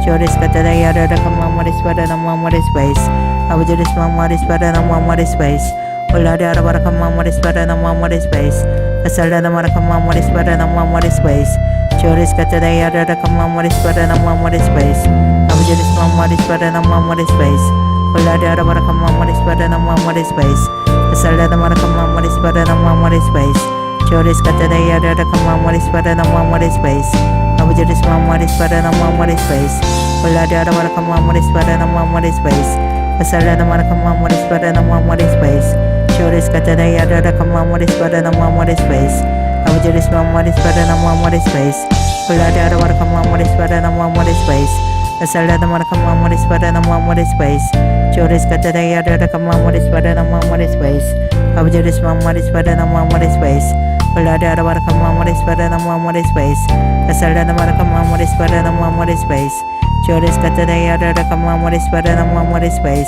Joris Catayara Kamamari Spadanamoris Space, Abujaris Mamari Spadanamoris Space, Uladara Marakamamari Spadanamoris Space, the Salana Marakamamari Spadanamoris Space, Joris Catayara Kamamari Spadanamoris Space, Abujaris Mamari Spadanamoris Space, Uladara Marakamamari Spadanamoris Space, the Salana Marakamamari Spadanamoris Space, Joris Catayara Kamamari Spadanamoris Space, Abujaris Mamari Spadanamoris Space, Uladara Marakamamari Spadanamoris Space, the Salana Marakamamari Spadanamoris Space, Joris Catayara Kamamari Spadanamoris Space, Abujaris Mamari Spadanamoris Space, Uladara Marakamamari Spadanamoris Space, Asalada maraka mamori spada na mamori space. Choris kata daya ada mamori spada na mamori space. Abjadis mamori spada na mamori space. Ulada ada maraka mamori spada na mamori space. Asalada maraka mamori spada na mamori space. Choris kata daya ada mamori spada na mamori space.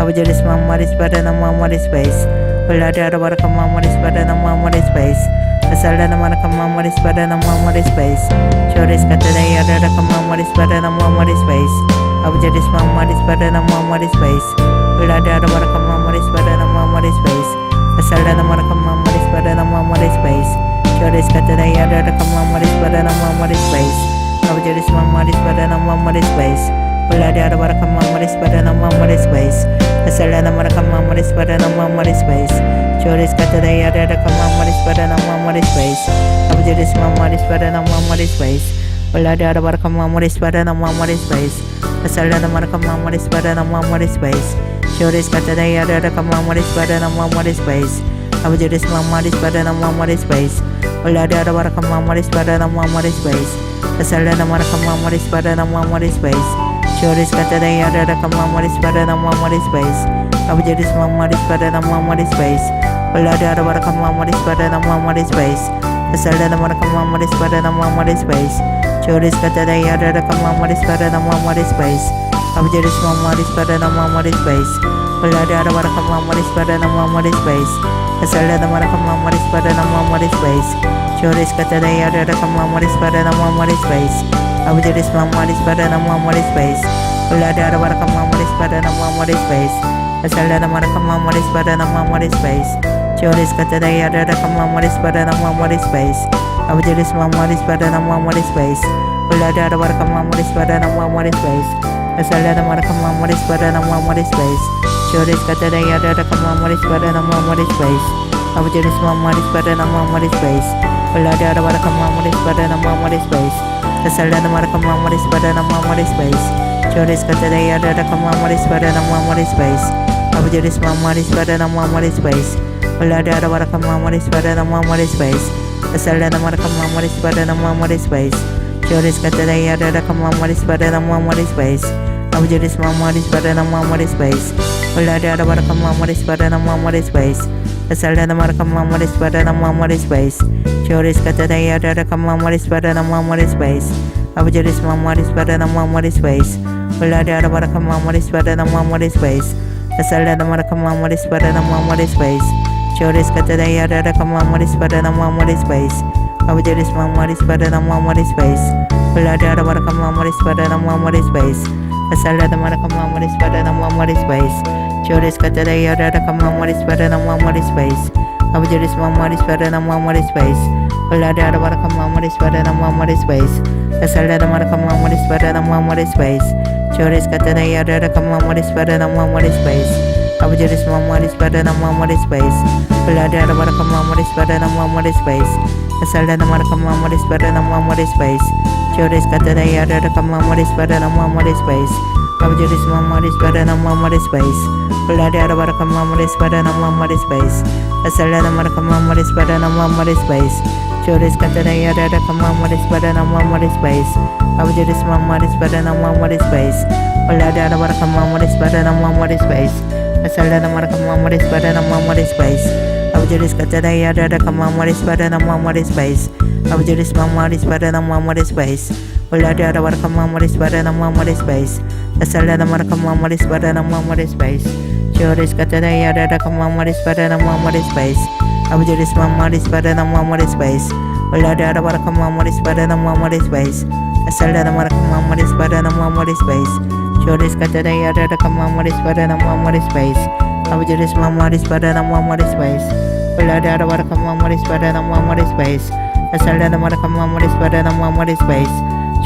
Abjadis mamori spada na mamori space. Ulada ada maraka mamori spada na mamori space. Asalada maraka mamori spada na mamori space. Choris kata daya ada mamori spada na mamori space. Abjadis mamori spada na mamori space. Ulada ada maraka mamori spada na mamori space. Asalada maraka mamori spada na mamori space. Choris kata daya ada mamori spada na mamori space. Abjadis mamori spada na mamori space. Ulada ada maraka mamori spada na mamori space. Asalada maraka mamori spada na mamori space. Choris kata daya ada mamori spada na mamori space. Abjadis mamori spada na mamori space. Ulada ada maraka mamori spada na mamori space. Asalada maraka mamori spada na mamori space. Choris kata daya ada mamori spada na mamori space. Abjadis mamori spada na mamori space. Ulada ada maraka mamori spada na mamori space. Asalada maraka mamori spada na mamori space. Choris kata daya ada mamori spada na mamori space. Abjadis mamori spada na mamori space. Ulada ada maraka mamori spada na mamori space. Asalada maraka mamori spada na mamori space. Choris kata daya ada mamori spada na mamori space. Abjadis mamori spada na mamori space. Ulada ada maraka mamori spada na mamori space. Asalada maraka mamori spada na mamori space. Choris kata daya ada mamori spada na mamori space. Abjadis mamori spada na mamori space. Ulada ada maraka mamori spada na mamori space. Asalada maraka mamori spada na mamori space. Choris kata daya ada mamori spada na mamori space. Abjadis mamori spada na mamori space. Ulada ada maraka mamori spada na mamori space. Asalada maraka mamori spada na mamori space. Choris kata daya ada mamori spada na mamori space. Abjadis mamori spada na mamori space. Ulada ada maraka mamori spada na mamori space. Asalada maraka mamori spada na mamori space. Choris kata daya ada mamori spada na mamori space. Abjadis mamori spada na mamori space. Ulada ada maraka mamori spada na mamori space. Asalada maraka mamori spada na mamori space. Choris kata daya ada mamori spada na mamori space. Abjadis mamori spada na mamori space. Ulada ada maraka mamori spada na mamori space. Asalada maraka mamori spada na mamori space. Choris kata daya ada mamori spada na mamori space. Abjadis mamori spada na mamori space. Ulada ada maraka mamori spada na mamori space. Asalada maraka mamori spada na mamori space. Choris kata daya ada mamori spada na mamori space. Abjadis mamori spada na mamori space. Ulada ada maraka mamori spada na mamori space. Asalada maraka mamori spada na mamori space. Choris kata daya ada mamori spada na mamori space. Abjadis mamori spada na mamori space. Ulada ada maraka mamori spada na mamori space. Asalada maraka mamori spada na mamori space. Choris kata daya ada mamori spada na mamori space. Abjadis mamori spada na mamori space. Ulada ada maraka mamori spada na mamori space. Asalada maraka mamori spada na mamori space. Choris kata daya ada mamori spada na mamori space. Abjadis mamori spada na mamori space. Ulada ada maraka mamori spada na mamori space. Asalada maraka mamori spada na mamori space. Choris kata daya ada mamori spada na mamori space. Abjadis mamori spada na mamori space. Ulada ada maraka mamori spada na mamori space. Asalada maraka mamori spada na mamori space. Abjadis kata daya ada mamori spada na mamori space. Abjadis mamori spada na mamori space. Ulada ada maraka mamori spada na mamori space. Asalada maraka mamori spada na mamori space. Choris kata daya ada mamori spada na mamori space. Abjadis mamori spada na mamori space. Ulada ada maraka mamori spada na mamori space. Asalada maraka mamori spada na mamori space. Choris kata daya ada mamori spada na mamori space. Abjadis mamori spada na mamori space. Ulada ada maraka mamori spada na mamori space. Asalada maraka mamori spada na mamori space.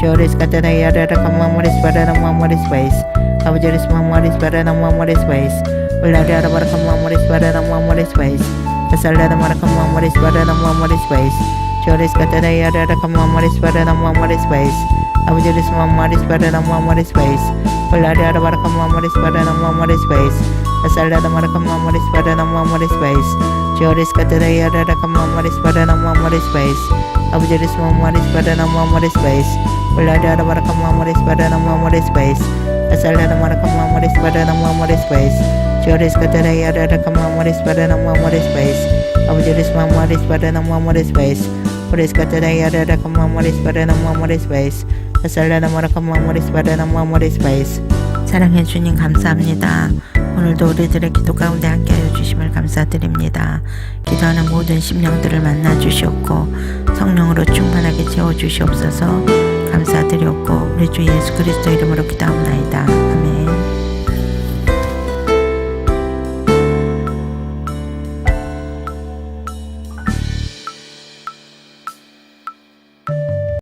Choris kata daya ada mamori spada na mamori space. Abjadis mamori spada na mamori space. Ulada ada maraka mamori spada na mamori space. Asalada maraka mamori spada na mamori space. Choris kata daya ada mamori spada na mamori space. Abjadis mamori spada na mamori space. Ulada ada maraka mamori spada na mamori space. Asalada Marakamoris Padanamoris Base, Joris Katayada Kamoris Padanamoris Base, Abjuris Momoris Padanamoris Base, Ulada Marakamoris Padanamoris Base, Asalada Marakamoris Padanamoris Base, Joris Katayada Kamoris Padanamoris Base, Abjuris Momoris Padanamoris Base, Uris Katayada Kamoris Padanamoris Base, Asalada Marakamoris Padanamoris Base. 사랑해 주님 감사합니다. 오늘도 우리들의 기도 가운데 함께하여 주심을 감사드립니다. 기도하는 모든 심령들을 만나 주시옵고 성령으로 충만하게 채워 주시옵소서. 감사드렸고 우리 주 예수 그리스도 이름으로 기도하옵나이다.